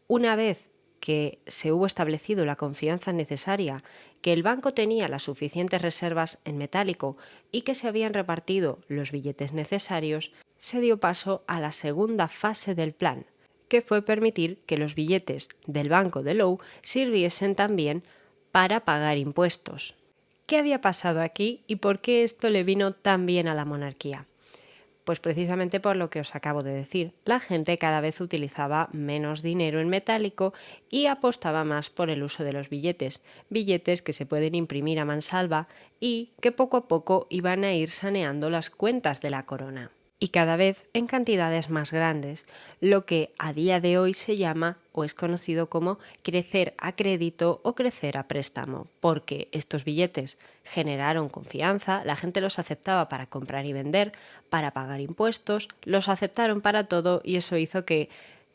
Una vez que se hubo establecido la confianza necesaria, que el banco tenía las suficientes reservas en metálico y que se habían repartido los billetes necesarios, se dio paso a la segunda fase del plan, que fue permitir que los billetes del Banco de Low sirviesen también para pagar impuestos. ¿Qué había pasado aquí y por qué esto le vino tan bien a la monarquía? Pues precisamente por lo que os acabo de decir. La gente cada vez utilizaba menos dinero en metálico y apostaba más por el uso de los billetes. Billetes que se pueden imprimir a mansalva y que poco a poco iban a ir saneando las cuentas de la corona. Y cada vez en cantidades más grandes, lo que a día de hoy se llama o es conocido como crecer a crédito o crecer a préstamo, porque estos billetes generaron confianza, la gente los aceptaba para comprar y vender, para pagar impuestos, los aceptaron para todo y eso hizo que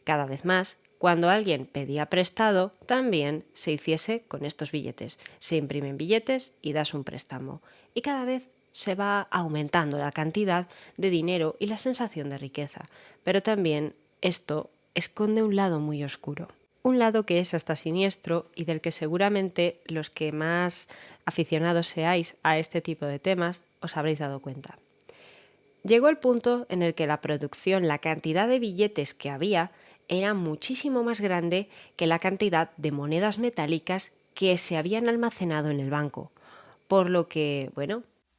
cada vez más, cuando alguien pedía prestado, también se hiciese con estos billetes. Se imprimen billetes y das un préstamo. Y cada vez se va aumentando la cantidad de dinero y la sensación de riqueza. Pero también esto esconde un lado muy oscuro. Un lado que es hasta siniestro y del que seguramente los que más aficionados seáis a este tipo de temas os habréis dado cuenta. Llegó el punto en el que la producción, la cantidad de billetes que había, era muchísimo más grande que la cantidad de monedas metálicas que se habían almacenado en el banco. Por lo que,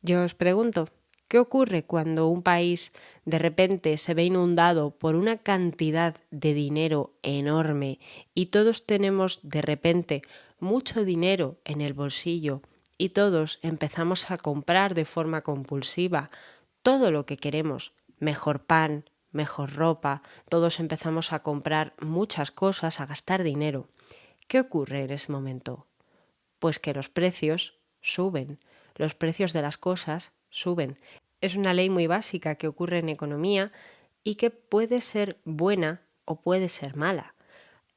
yo os pregunto, ¿qué ocurre cuando un país de repente se ve inundado por una cantidad de dinero enorme y todos tenemos de repente mucho dinero en el bolsillo y todos empezamos a comprar de forma compulsiva todo lo que queremos? Mejor pan, mejor ropa, todos empezamos a comprar muchas cosas, a gastar dinero. ¿Qué ocurre en ese momento? Pues que los precios suben. Los precios de las cosas suben. Es una ley muy básica que ocurre en economía y que puede ser buena o puede ser mala.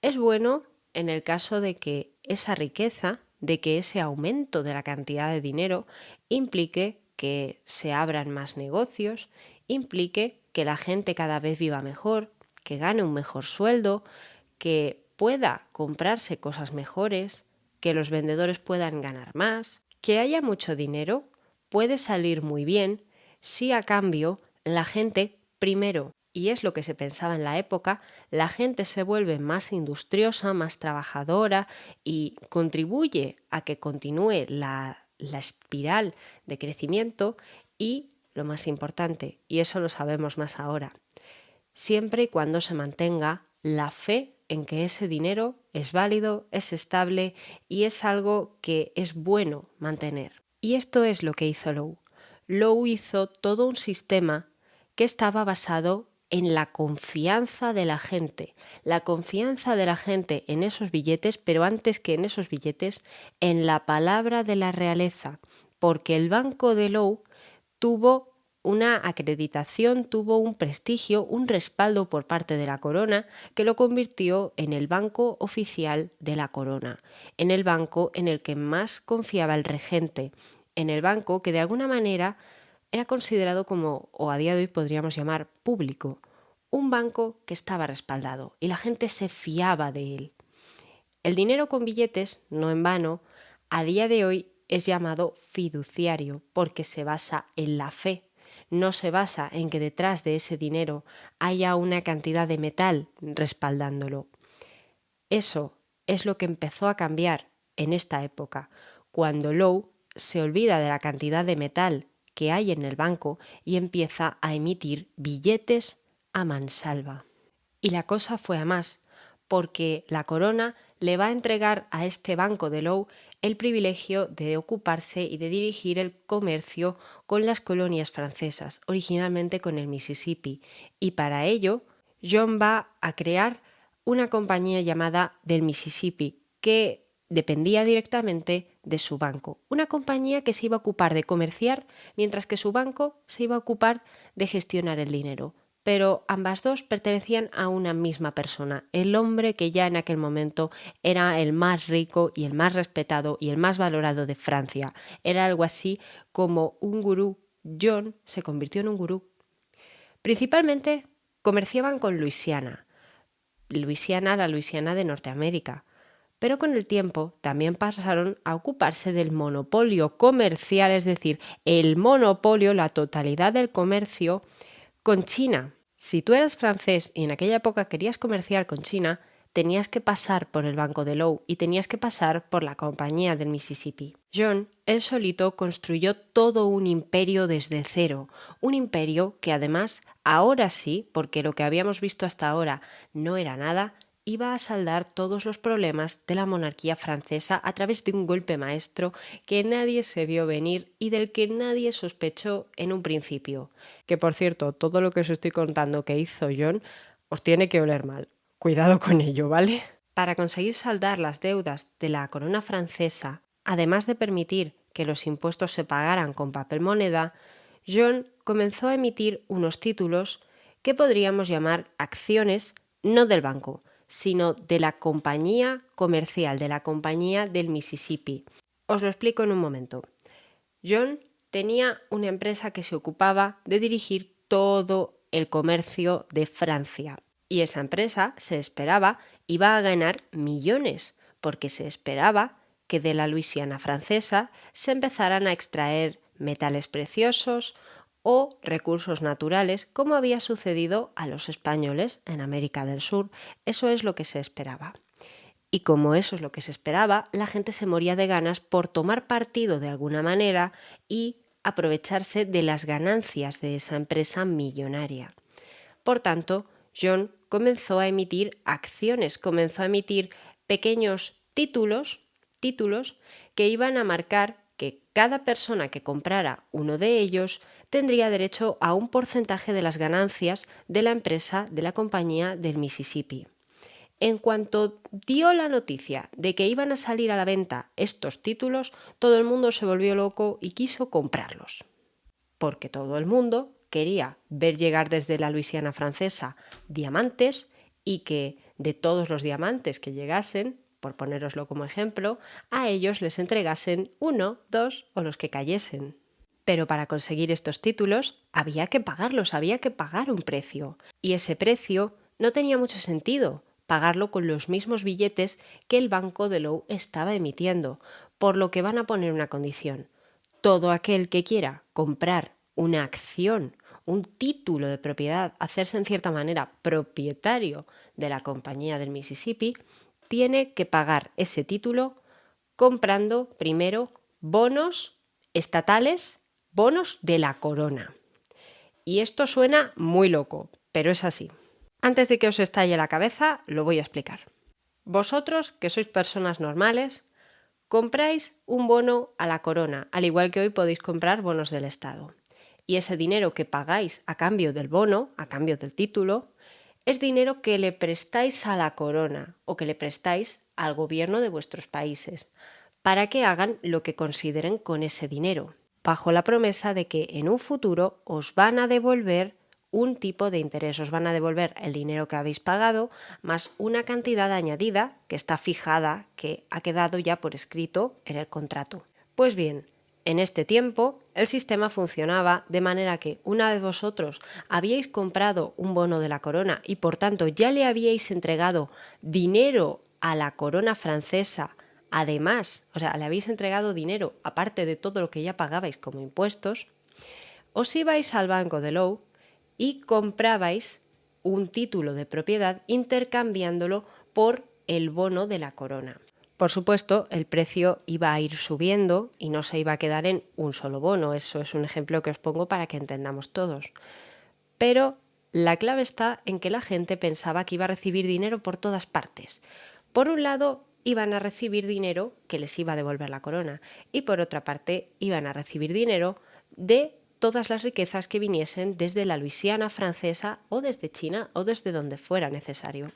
Es bueno en el caso de que esa riqueza, de que ese aumento de la cantidad de dinero implique que se abran más negocios, implique que la gente cada vez viva mejor, que gane un mejor sueldo, que pueda comprarse cosas mejores, que los vendedores puedan ganar más. Que haya mucho dinero puede salir muy bien si a cambio la gente, primero, y es lo que se pensaba en la época, la gente se vuelve más industriosa, más trabajadora y contribuye a que continúe la espiral de crecimiento y, lo más importante, y eso lo sabemos más ahora, siempre y cuando se mantenga la fe en que ese dinero es válido, es estable y es algo que es bueno mantener. Y esto es lo que hizo Low. Low hizo todo un sistema que estaba basado en la confianza de la gente en esos billetes, pero antes que en esos billetes, en la palabra de la realeza, porque el Banco de Low tuvo una acreditación, tuvo un prestigio, un respaldo por parte de la corona que lo convirtió en el banco oficial de la corona, en el banco en el que más confiaba el regente, en el banco que de alguna manera era considerado como, o a día de hoy podríamos llamar, público, un banco que estaba respaldado y la gente se fiaba de él. El dinero con billetes, no en vano, a día de hoy es llamado fiduciario porque se basa en la fe. No se basa en que detrás de ese dinero haya una cantidad de metal respaldándolo. Eso es lo que empezó a cambiar en esta época, cuando Low se olvida de la cantidad de metal que hay en el banco y empieza a emitir billetes a mansalva. Y la cosa fue a más, porque la corona le va a entregar a este Banco de Low el privilegio de ocuparse y de dirigir el comercio con las colonias francesas, originalmente con el Mississippi, y para ello John va a crear una compañía llamada del Mississippi, que dependía directamente de su banco, una compañía que se iba a ocupar de comerciar, mientras que su banco se iba a ocupar de gestionar el dinero. Pero ambas dos pertenecían a una misma persona, el hombre que ya en aquel momento era el más rico y el más respetado y el más valorado de Francia. Era algo así como un gurú. John se convirtió en un gurú. Principalmente comerciaban con Luisiana, la Luisiana de Norteamérica, pero con el tiempo también pasaron a ocuparse del monopolio comercial, es decir, el monopolio, la totalidad del comercio con China. Si tú eras francés y en aquella época querías comerciar con China, tenías que pasar por el Banco de Lowe y tenías que pasar por la Compañía del Mississippi. John, él solito, construyó todo un imperio desde cero, un imperio que además, ahora sí, porque lo que habíamos visto hasta ahora no era nada, iba a saldar todos los problemas de la monarquía francesa a través de un golpe maestro que nadie se vio venir y del que nadie sospechó en un principio. Que por cierto, todo lo que os estoy contando que hizo John os tiene que oler mal. Cuidado con ello, ¿vale? Para conseguir saldar las deudas de la corona francesa, además de permitir que los impuestos se pagaran con papel moneda, John comenzó a emitir unos títulos que podríamos llamar acciones no del banco, sino de la compañía comercial, de la compañía del Mississippi. Os lo explico en un momento. John tenía una empresa que se ocupaba de dirigir todo el comercio de Francia. Y esa empresa, se esperaba, iba a ganar millones, porque se esperaba que de la Luisiana francesa se empezaran a extraer metales preciosos o recursos naturales, como había sucedido a los españoles en América del Sur. Eso es lo que se esperaba. Y como eso es lo que se esperaba, la gente se moría de ganas por tomar partido de alguna manera y aprovecharse de las ganancias de esa empresa millonaria. Por tanto, John comenzó a emitir acciones, comenzó a emitir pequeños títulos que iban a marcar que cada persona que comprara uno de ellos tendría derecho a un porcentaje de las ganancias de la empresa de la compañía del Mississippi. En cuanto dio la noticia de que iban a salir a la venta estos títulos, todo el mundo se volvió loco y quiso comprarlos. Porque todo el mundo quería ver llegar desde la Luisiana francesa diamantes y que de todos los diamantes que llegasen, por ponéroslo como ejemplo, a ellos les entregasen 1, 2 o los que cayesen. Pero para conseguir estos títulos había que pagarlos, había que pagar un precio. Y ese precio no tenía mucho sentido pagarlo con los mismos billetes que el Banco de Lowe estaba emitiendo, por lo que van a poner una condición. Todo aquel que quiera comprar una acción, un título de propiedad, hacerse en cierta manera propietario de la compañía del Mississippi, tiene que pagar ese título comprando primero bonos estatales, bonos de la corona. Y esto suena muy loco, pero es así. Antes de que os estalle la cabeza, lo voy a explicar. Vosotros, que sois personas normales, compráis un bono a la corona, al igual que hoy podéis comprar bonos del Estado. Y ese dinero que pagáis a cambio del bono, a cambio del título, es dinero que le prestáis a la corona o que le prestáis al gobierno de vuestros países para que hagan lo que consideren con ese dinero, bajo la promesa de que en un futuro os van a devolver un tipo de interés, os van a devolver el dinero que habéis pagado más una cantidad añadida que está fijada, que ha quedado ya por escrito en el contrato. Pues bien, en este tiempo el sistema funcionaba de manera que una vez vosotros habíais comprado un bono de la corona y por tanto ya le habíais entregado dinero a la corona francesa, además, le habéis entregado dinero aparte de todo lo que ya pagabais como impuestos, os ibais al Banco de Lowe y comprabais un título de propiedad intercambiándolo por el bono de la corona. Por supuesto, el precio iba a ir subiendo y no se iba a quedar en un solo bono. Eso es un ejemplo que os pongo para que entendamos todos. Pero la clave está en que la gente pensaba que iba a recibir dinero por todas partes. Por un lado, iban a recibir dinero que les iba a devolver la corona y por otra parte, iban a recibir dinero de todas las riquezas que viniesen desde la Luisiana francesa o desde China o desde donde fuera necesario.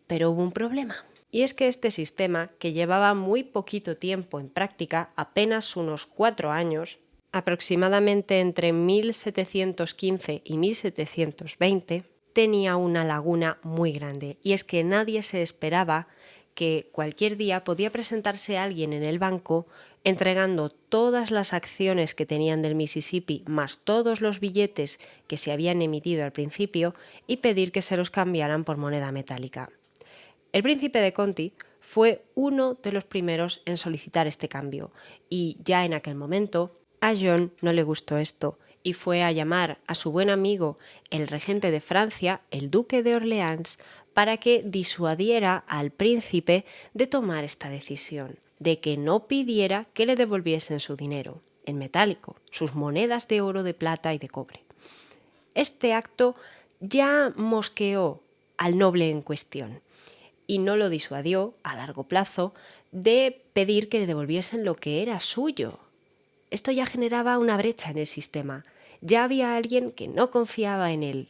Pero hubo un problema. Y es que este sistema, que llevaba muy poquito tiempo en práctica, apenas unos 4 años, aproximadamente entre 1715 y 1720, tenía una laguna muy grande. Y es que nadie se esperaba que cualquier día podía presentarse alguien en el banco entregando todas las acciones que tenían del Mississippi más todos los billetes que se habían emitido al principio y pedir que se los cambiaran por moneda metálica. El príncipe de Conti fue uno de los primeros en solicitar este cambio y ya en aquel momento a John no le gustó esto y fue a llamar a su buen amigo, el regente de Francia, el duque de Orleans, para que disuadiera al príncipe de tomar esta decisión, de que no pidiera que le devolviesen su dinero, en metálico, sus monedas de oro, de plata y de cobre. Este acto ya mosqueó al noble en cuestión y no lo disuadió a largo plazo de pedir que le devolviesen lo que era suyo. Esto ya generaba una brecha en el sistema. Ya había alguien que no confiaba en él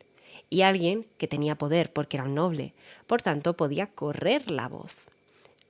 y alguien que tenía poder porque era un noble. Por tanto, podía correr la voz.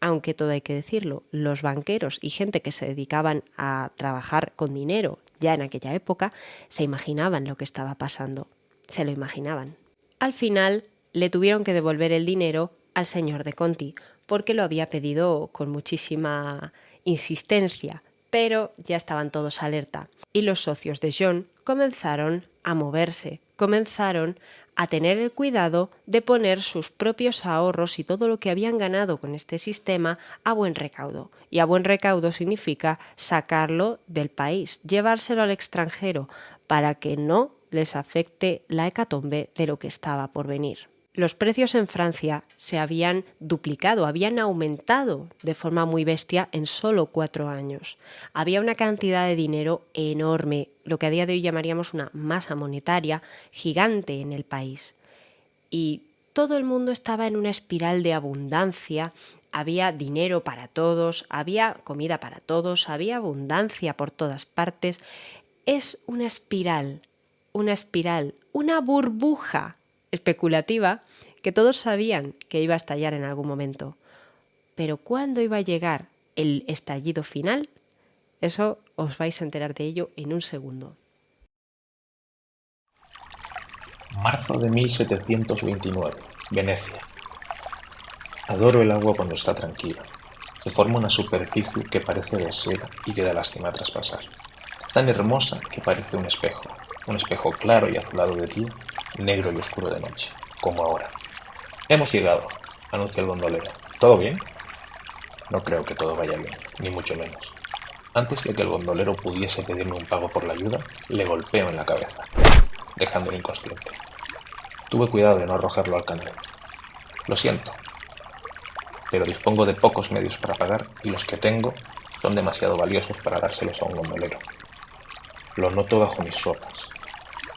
Aunque todo hay que decirlo, los banqueros y gente que se dedicaban a trabajar con dinero ya en aquella época se imaginaban lo que estaba pasando. Se lo imaginaban. Al final le tuvieron que devolver el dinero al señor de Conti porque lo había pedido con muchísima insistencia, pero ya estaban todos alerta y los socios de John comenzaron a moverse, comenzaron a tener el cuidado de poner sus propios ahorros y todo lo que habían ganado con este sistema a buen recaudo. Y a buen recaudo significa sacarlo del país, llevárselo al extranjero, para que no les afecte la hecatombe de lo que estaba por venir. Los precios en Francia se habían duplicado, habían aumentado de forma muy bestia en solo 4 años. Había una cantidad de dinero enorme, lo que a día de hoy llamaríamos una masa monetaria gigante en el país. Y todo el mundo estaba en una espiral de abundancia, había dinero para todos, había comida para todos, había abundancia por todas partes. Es una espiral, una burbuja especulativa que todos sabían que iba a estallar en algún momento. Pero ¿cuándo iba a llegar el estallido final? Eso os vais a enterar de ello en un segundo. Marzo de 1729, Venecia. Adoro el agua cuando está tranquila. Se forma una superficie que parece de seda y que da lástima traspasar. Es tan hermosa que parece un espejo claro y azulado de día, negro y oscuro de noche, como ahora. Hemos llegado, anuncia el gondolero. ¿Todo bien? No creo que todo vaya bien, ni mucho menos. Antes de que el gondolero pudiese pedirme un pago por la ayuda, le golpeo en la cabeza, dejándolo inconsciente. Tuve cuidado de no arrojarlo al canal. Lo siento, pero dispongo de pocos medios para pagar y los que tengo son demasiado valiosos para dárselos a un gondolero. Lo noto bajo mis ropas,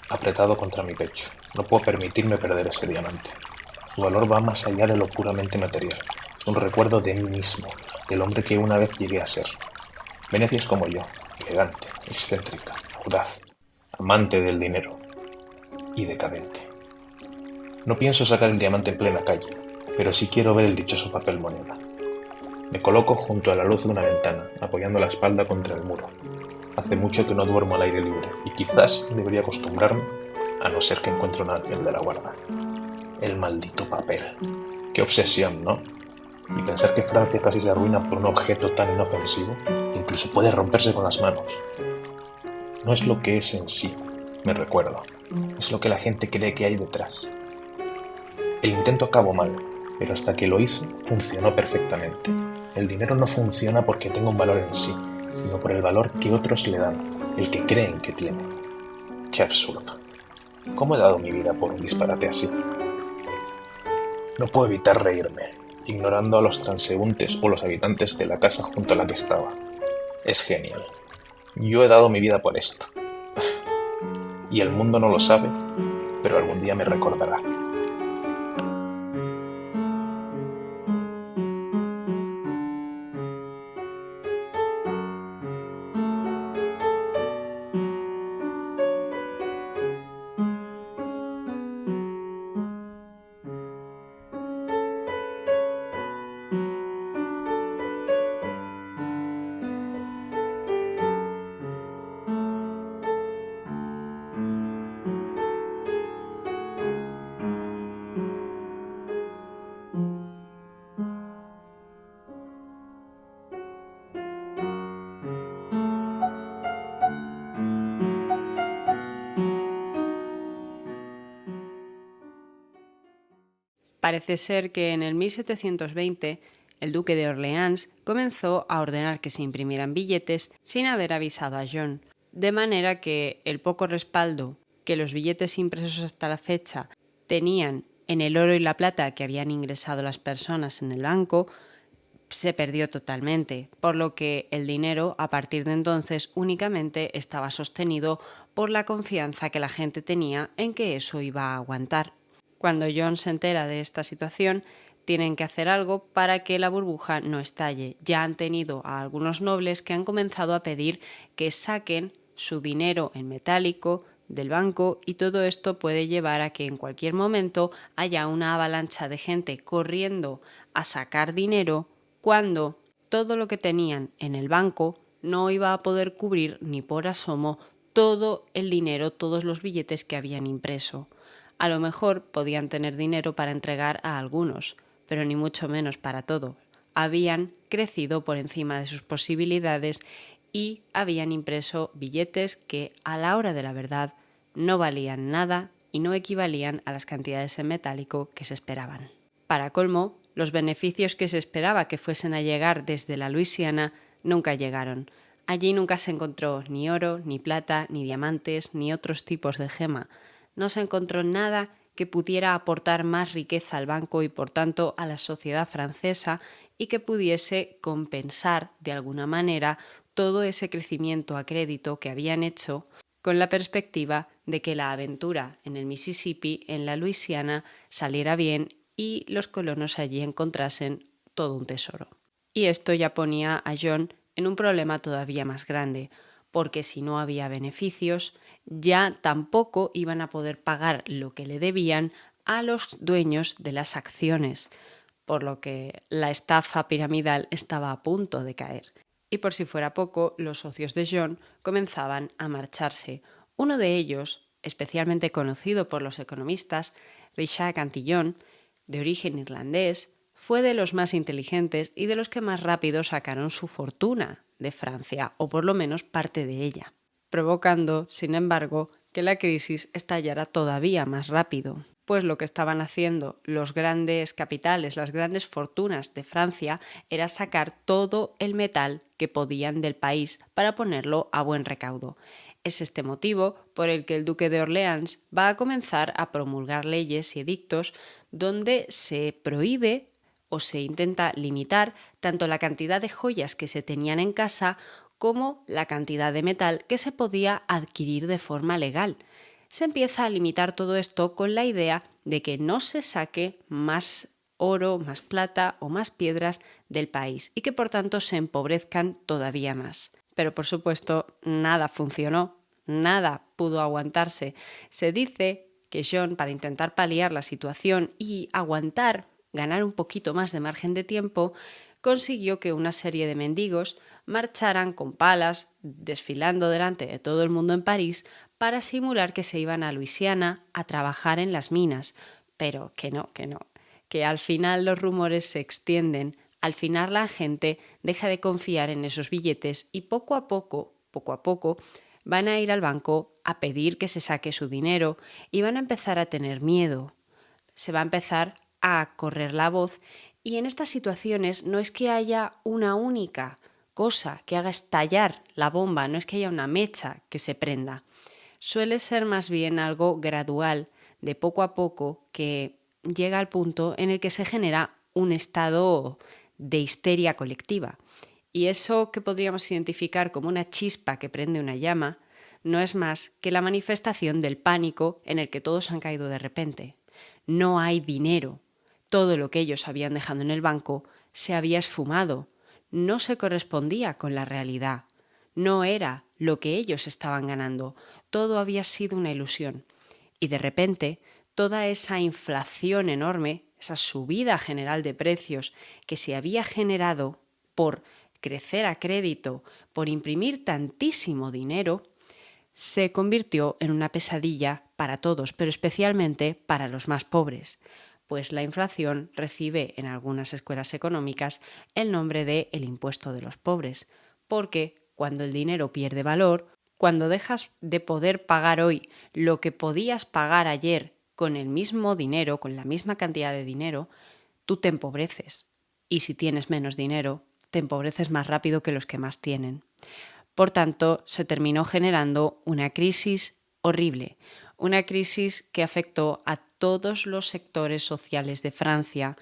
apretado contra mi pecho. No puedo permitirme perder ese diamante. Su valor va más allá de lo puramente material. Es un recuerdo de mí mismo, del hombre que una vez llegué a ser. Venecia es como yo, elegante, excéntrica, audaz, amante del dinero y decadente. No pienso sacar el diamante en plena calle, pero sí quiero ver el dichoso papel moneda. Me coloco junto a la luz de una ventana, apoyando la espalda contra el muro. Hace mucho que no duermo al aire libre y quizás debería acostumbrarme, a no ser que encuentre un ángel de la guarda. El maldito papel. Qué obsesión, ¿no? Y pensar que Francia casi se arruina por un objeto tan inofensivo, incluso puede romperse con las manos. No es lo que es en sí, me recuerdo. Es lo que la gente cree que hay detrás. El intento acabó mal, pero hasta que lo hice, funcionó perfectamente. El dinero no funciona porque tenga un valor en sí, sino por el valor que otros le dan, el que creen que tiene. ¡Qué absurdo! ¿Cómo he dado mi vida por un disparate así? No puedo evitar reírme, ignorando a los transeúntes o los habitantes de la casa junto a la que estaba. Es genial. Yo he dado mi vida por esto. Y el mundo no lo sabe, pero algún día me recordará. Parece ser que en el 1720 el duque de Orleans comenzó a ordenar que se imprimieran billetes sin haber avisado a John. de manera que el poco respaldo que los billetes impresos hasta la fecha tenían en el oro y la plata que habían ingresado las personas en el banco se perdió totalmente, por lo que el dinero a partir de entonces únicamente estaba sostenido por la confianza que la gente tenía en que eso iba a aguantar. Cuando John se entera de esta situación, tienen que hacer algo para que la burbuja no estalle. Ya han tenido a algunos nobles que han comenzado a pedir que saquen su dinero en metálico del banco, y todo esto puede llevar a que en cualquier momento haya una avalancha de gente corriendo a sacar dinero cuando todo lo que tenían en el banco no iba a poder cubrir ni por asomo todo el dinero, todos los billetes que habían impreso. A lo mejor podían tener dinero para entregar a algunos, pero ni mucho menos para todo. Habían crecido por encima de sus posibilidades y habían impreso billetes que a la hora de la verdad no valían nada y no equivalían a las cantidades en metálico que se esperaban. Para colmo, los beneficios que se esperaba que fuesen a llegar desde la Luisiana nunca llegaron. Allí nunca se encontró ni oro, ni plata, ni diamantes, ni otros tipos de gema. No se encontró nada que pudiera aportar más riqueza al banco y por tanto a la sociedad francesa y que pudiese compensar de alguna manera todo ese crecimiento a crédito que habían hecho con la perspectiva de que la aventura en el Mississippi, en la Luisiana, saliera bien y los colonos allí encontrasen todo un tesoro. Y esto ya ponía a John en un problema todavía más grande, porque si no había beneficios, ya tampoco iban a poder pagar lo que le debían a los dueños de las acciones, por lo que la estafa piramidal estaba a punto de caer. Y por si fuera poco, los socios de John comenzaban a marcharse. Uno de ellos, especialmente conocido por los economistas, Richard Cantillon, de origen irlandés, fue de los más inteligentes y de los que más rápido sacaron su fortuna de Francia, o por lo menos parte de ella, provocando, sin embargo, que la crisis estallara todavía más rápido, pues lo que estaban haciendo los grandes capitales, las grandes fortunas de Francia, era sacar todo el metal que podían del país para ponerlo a buen recaudo. Es este motivo por el que el duque de Orleans va a comenzar a promulgar leyes y edictos donde se prohíbe o se intenta limitar tanto la cantidad de joyas que se tenían en casa como la cantidad de metal que se podía adquirir de forma legal. Se empieza a limitar todo esto con la idea de que no se saque más oro, más plata o más piedras del país y que por tanto se empobrezcan todavía más. Pero por supuesto nada funcionó, nada pudo aguantarse. Se dice que John, para intentar paliar la situación y aguantar, ganar un poquito más de margen de tiempo, consiguió que una serie de mendigos marcharan con palas, desfilando delante de todo el mundo en París, para simular que se iban a Luisiana a trabajar en las minas. Pero que no, que al final los rumores se extienden, al final la gente deja de confiar en esos billetes y poco a poco, van a ir al banco a pedir que se saque su dinero y van a empezar a tener miedo. Se va a empezar a correr la voz y en estas situaciones no es que haya una única cosa que haga estallar la bomba, no es que haya una mecha que se prenda. Suele ser más bien algo gradual, de poco a poco, que llega al punto en el que se genera un estado de histeria colectiva. Y eso que podríamos identificar como una chispa que prende una llama no es más que la manifestación del pánico en el que todos han caído de repente. No hay dinero. Todo lo que ellos habían dejado en el banco se había esfumado. No se correspondía con la realidad. No era lo que ellos estaban ganando. Todo había sido una ilusión. Y de repente, toda esa inflación enorme, esa subida general de precios que se había generado por crecer a crédito, por imprimir tantísimo dinero, se convirtió en una pesadilla para todos, pero especialmente para los más pobres, pues la inflación recibe en algunas escuelas económicas el nombre de el impuesto de los pobres, porque cuando el dinero pierde valor, cuando dejas de poder pagar hoy lo que podías pagar ayer con el mismo dinero, con la misma cantidad de dinero, tú te empobreces. Y si tienes menos dinero, te empobreces más rápido que los que más tienen. Por tanto, se terminó generando una crisis horrible, una crisis que afectó a todos los sectores sociales de Francia,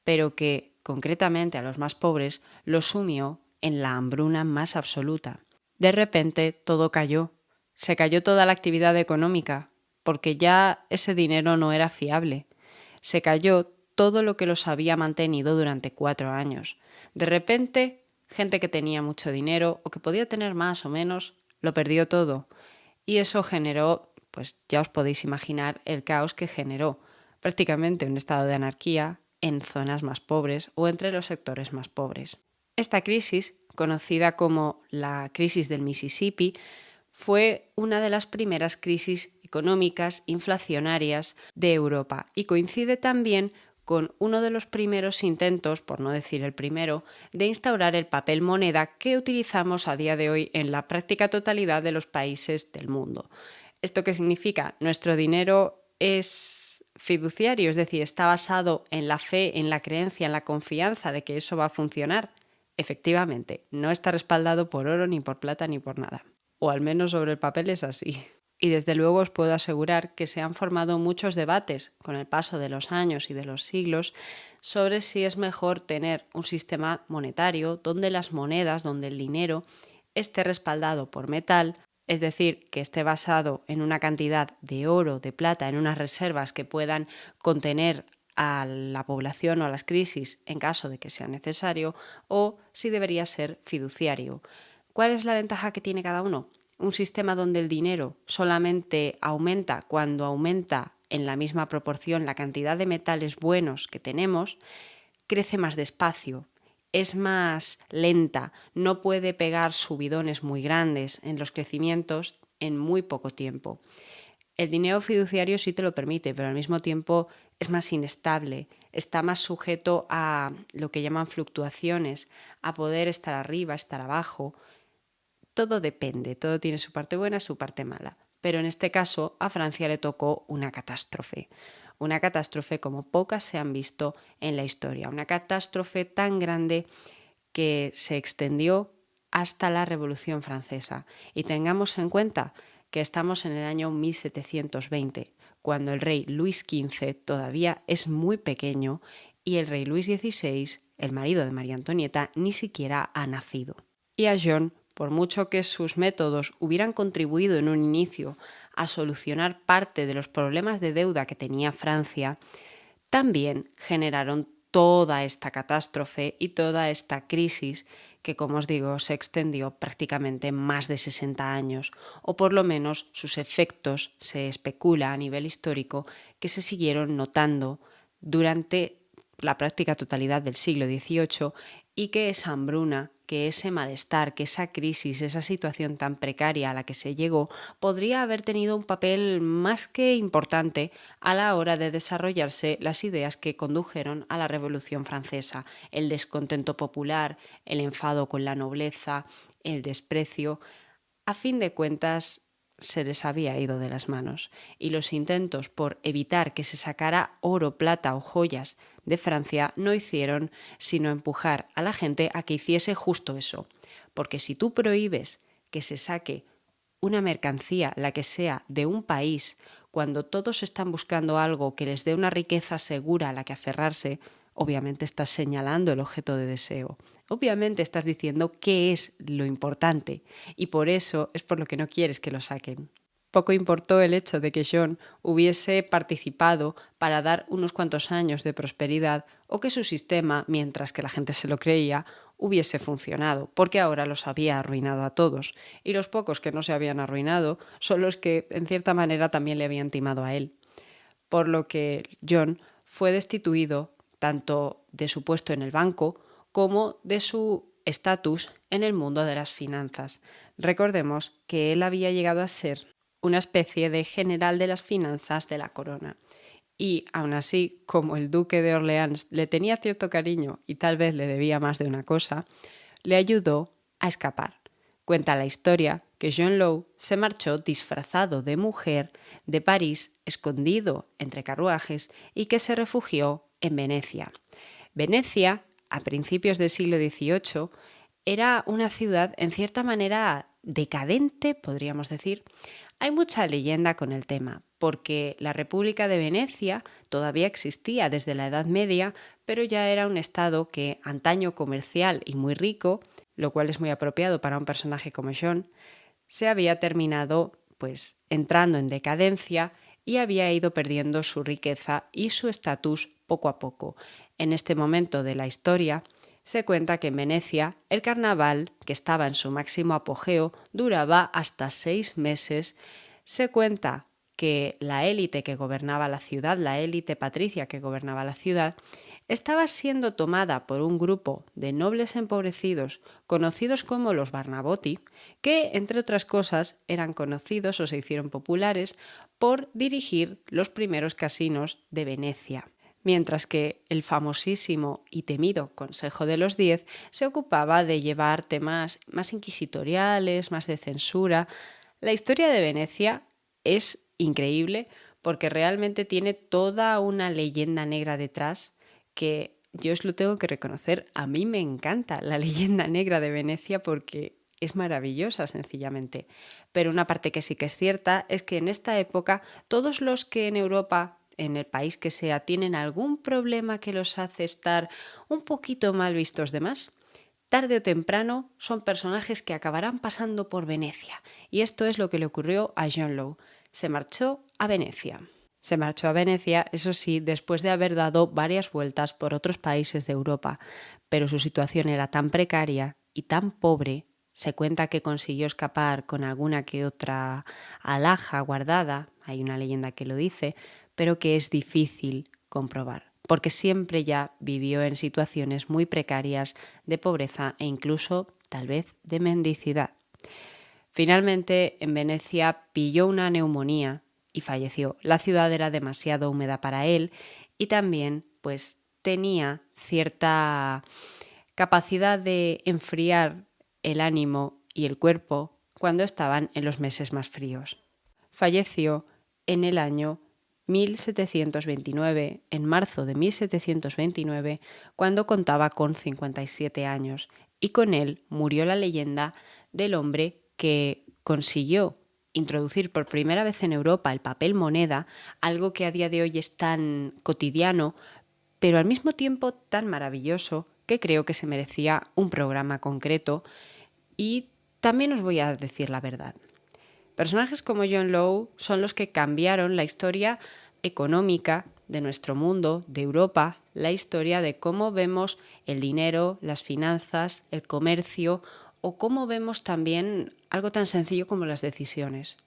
pero que, concretamente a los más pobres, los sumió en la hambruna más absoluta. De repente todo cayó, se cayó toda la actividad económica, porque ya ese dinero no era fiable. Se cayó todo lo que los había mantenido durante 4 años. De repente, gente que tenía mucho dinero o que podía tener más o menos, lo perdió todo. Y eso generó, pues ya os podéis imaginar el caos que generó, prácticamente un estado de anarquía en zonas más pobres o entre los sectores más pobres. Esta crisis, conocida como la crisis del Mississippi, fue una de las primeras crisis económicas inflacionarias de Europa y coincide también con uno de los primeros intentos, por no decir el primero, de instaurar el papel moneda que utilizamos a día de hoy en la práctica totalidad de los países del mundo. ¿Esto qué significa? Nuestro dinero es fiduciario, es decir, está basado en la fe, en la creencia, en la confianza de que eso va a funcionar. Efectivamente, no está respaldado por oro, ni por plata, ni por nada. O al menos sobre el papel es así. Y desde luego os puedo asegurar que se han formado muchos debates con el paso de los años y de los siglos sobre si es mejor tener un sistema monetario donde las monedas, donde el dinero esté respaldado por metal, es decir, que esté basado en una cantidad de oro, de plata, en unas reservas que puedan contener a la población o a las crisis en caso de que sea necesario, o si debería ser fiduciario. ¿Cuál es la ventaja que tiene cada uno? Un sistema donde el dinero solamente aumenta cuando aumenta en la misma proporción la cantidad de metales buenos que tenemos, crece más despacio, es más lenta, no puede pegar subidones muy grandes en los crecimientos en muy poco tiempo. El dinero fiduciario sí te lo permite, pero al mismo tiempo es más inestable, está más sujeto a lo que llaman fluctuaciones, a poder estar arriba, estar abajo. Todo depende, todo tiene su parte buena, su parte mala. Pero en este caso a Francia le tocó una catástrofe como pocas se han visto en la historia, una catástrofe tan grande que se extendió hasta la Revolución Francesa. Y tengamos en cuenta que estamos en el año 1720, cuando el rey Luis XV todavía es muy pequeño y el rey Luis XVI, el marido de María Antonieta, ni siquiera ha nacido. Y a John, por mucho que sus métodos hubieran contribuido en un inicio a solucionar parte de los problemas de deuda que tenía Francia, también generaron toda esta catástrofe y toda esta crisis que, como os digo, se extendió prácticamente más de 60 años, o por lo menos sus efectos se especula a nivel histórico que se siguieron notando durante la práctica totalidad del siglo XVIII y que esa hambruna, que ese malestar, que esa crisis, esa situación tan precaria a la que se llegó, podría haber tenido un papel más que importante a la hora de desarrollarse las ideas que condujeron a la Revolución Francesa, el descontento popular, el enfado con la nobleza, el desprecio. A fin de cuentas, se les había ido de las manos, y los intentos por evitar que se sacara oro, plata o joyas de Francia no hicieron sino empujar a la gente a que hiciese justo eso. Porque si tú prohíbes que se saque una mercancía, la que sea, de un país, cuando todos están buscando algo que les dé una riqueza segura a la que aferrarse, obviamente estás señalando el objeto de deseo. Obviamente estás diciendo qué es lo importante y por eso es por lo que no quieres que lo saquen. Poco importó el hecho de que John hubiese participado para dar unos cuantos años de prosperidad o que su sistema, mientras que la gente se lo creía, hubiese funcionado, porque ahora los había arruinado a todos, y los pocos que no se habían arruinado son los que, en cierta manera, también le habían timado a él. Por lo que John fue destituido tanto de su puesto en el banco como de su estatus en el mundo de las finanzas. Recordemos que él había llegado a ser una especie de general de las finanzas de la corona. Y aún así, como el duque de Orleans le tenía cierto cariño y tal vez le debía más de una cosa, le ayudó a escapar. Cuenta la historia que John Law se marchó disfrazado de mujer de París, escondido entre carruajes, y que se refugió en Venecia. Venecia, a principios del siglo XVIII, era una ciudad en cierta manera decadente, podríamos decir, hay mucha leyenda con el tema, porque la República de Venecia todavía existía desde la Edad Media, pero ya era un estado que, antaño comercial y muy rico, lo cual es muy apropiado para un personaje como John, se había terminado pues entrando en decadencia y había ido perdiendo su riqueza y su estatus poco a poco. En este momento de la historia se cuenta que en Venecia el carnaval, que estaba en su máximo apogeo, duraba hasta 6 meses. Se cuenta que la élite que gobernaba la ciudad, la élite patricia que gobernaba la ciudad, estaba siendo tomada por un grupo de nobles empobrecidos conocidos como los Barnabotti, que, entre otras cosas, eran conocidos o se hicieron populares por dirigir los primeros casinos de Venecia, mientras que el famosísimo y temido Consejo de los 10 se ocupaba de llevar temas más inquisitoriales, más de censura. La historia de Venecia es increíble porque realmente tiene toda una leyenda negra detrás que yo os lo tengo que reconocer, a mí me encanta la leyenda negra de Venecia porque es maravillosa sencillamente. Pero una parte que sí que es cierta es que en esta época todos los que en Europa, en el país que sea, tienen algún problema que los hace estar un poquito mal vistos de más, tarde o temprano son personajes que acabarán pasando por Venecia. Y esto es lo que le ocurrió a John Law. Se marchó a Venecia. Se marchó a Venecia, eso sí, después de haber dado varias vueltas por otros países de Europa, pero su situación era tan precaria y tan pobre, se cuenta que consiguió escapar con alguna que otra alhaja guardada, hay una leyenda que lo dice, pero que es difícil comprobar, porque siempre ya vivió en situaciones muy precarias de pobreza e incluso, tal vez, de mendicidad. Finalmente, en Venecia pilló una neumonía y falleció. La ciudad era demasiado húmeda para él y también pues tenía cierta capacidad de enfriar el ánimo y el cuerpo cuando estaban en los meses más fríos. Falleció en el año 1729, en marzo de 1729, cuando contaba con 57 años, y con él murió la leyenda del hombre que consiguió introducir por primera vez en Europa el papel moneda, algo que a día de hoy es tan cotidiano, pero al mismo tiempo tan maravilloso, que creo que se merecía un programa concreto. Y también os voy a decir la verdad. Personajes como John Law son los que cambiaron la historia económica de nuestro mundo, de Europa, la historia de cómo vemos el dinero, las finanzas, el comercio, o cómo vemos también algo tan sencillo como las decisiones.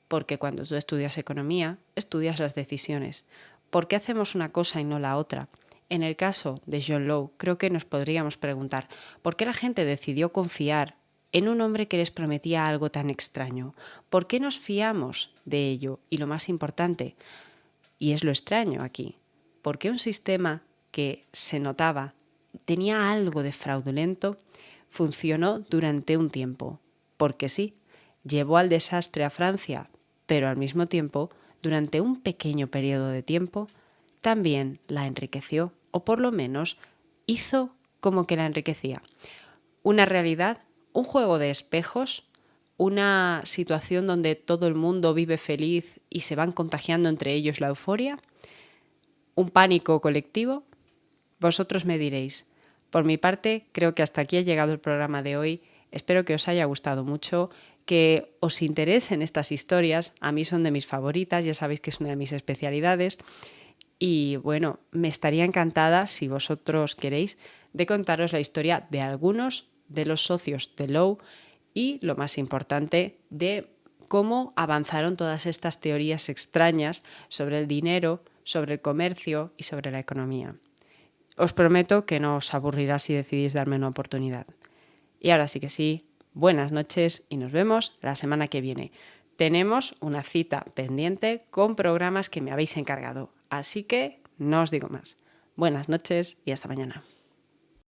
Porque cuando tú estudias economía, estudias las decisiones. ¿Por qué hacemos una cosa y no la otra? En el caso de John Law, creo que nos podríamos preguntar ¿por qué la gente decidió confiar en un hombre que les prometía algo tan extraño? ¿Por qué nos fiamos de ello? Y lo más importante, y es lo extraño aquí, ¿por qué un sistema que se notaba tenía algo de fraudulento funcionó durante un tiempo? Porque sí, llevó al desastre a Francia, pero al mismo tiempo, durante un pequeño periodo de tiempo, también la enriqueció, o por lo menos hizo como que la enriquecía. Una realidad, un juego de espejos, una situación donde todo el mundo vive feliz y se van contagiando entre ellos la euforia, un pánico colectivo. Vosotros me diréis. Por mi parte, creo que hasta aquí ha llegado el programa de hoy. Espero que os haya gustado mucho, que os interesen estas historias. A mí son de mis favoritas, ya sabéis que es una de mis especialidades. Y bueno, me estaría encantada, si vosotros queréis, de contaros la historia de algunos de los socios de Law y, lo más importante, de cómo avanzaron todas estas teorías extrañas sobre el dinero, sobre el comercio y sobre la economía. Os prometo que no os aburrirá si decidís darme una oportunidad. Y ahora sí que sí, buenas noches y nos vemos la semana que viene. Tenemos una cita pendiente con programas que me habéis encargado, así que no os digo más. Buenas noches y hasta mañana.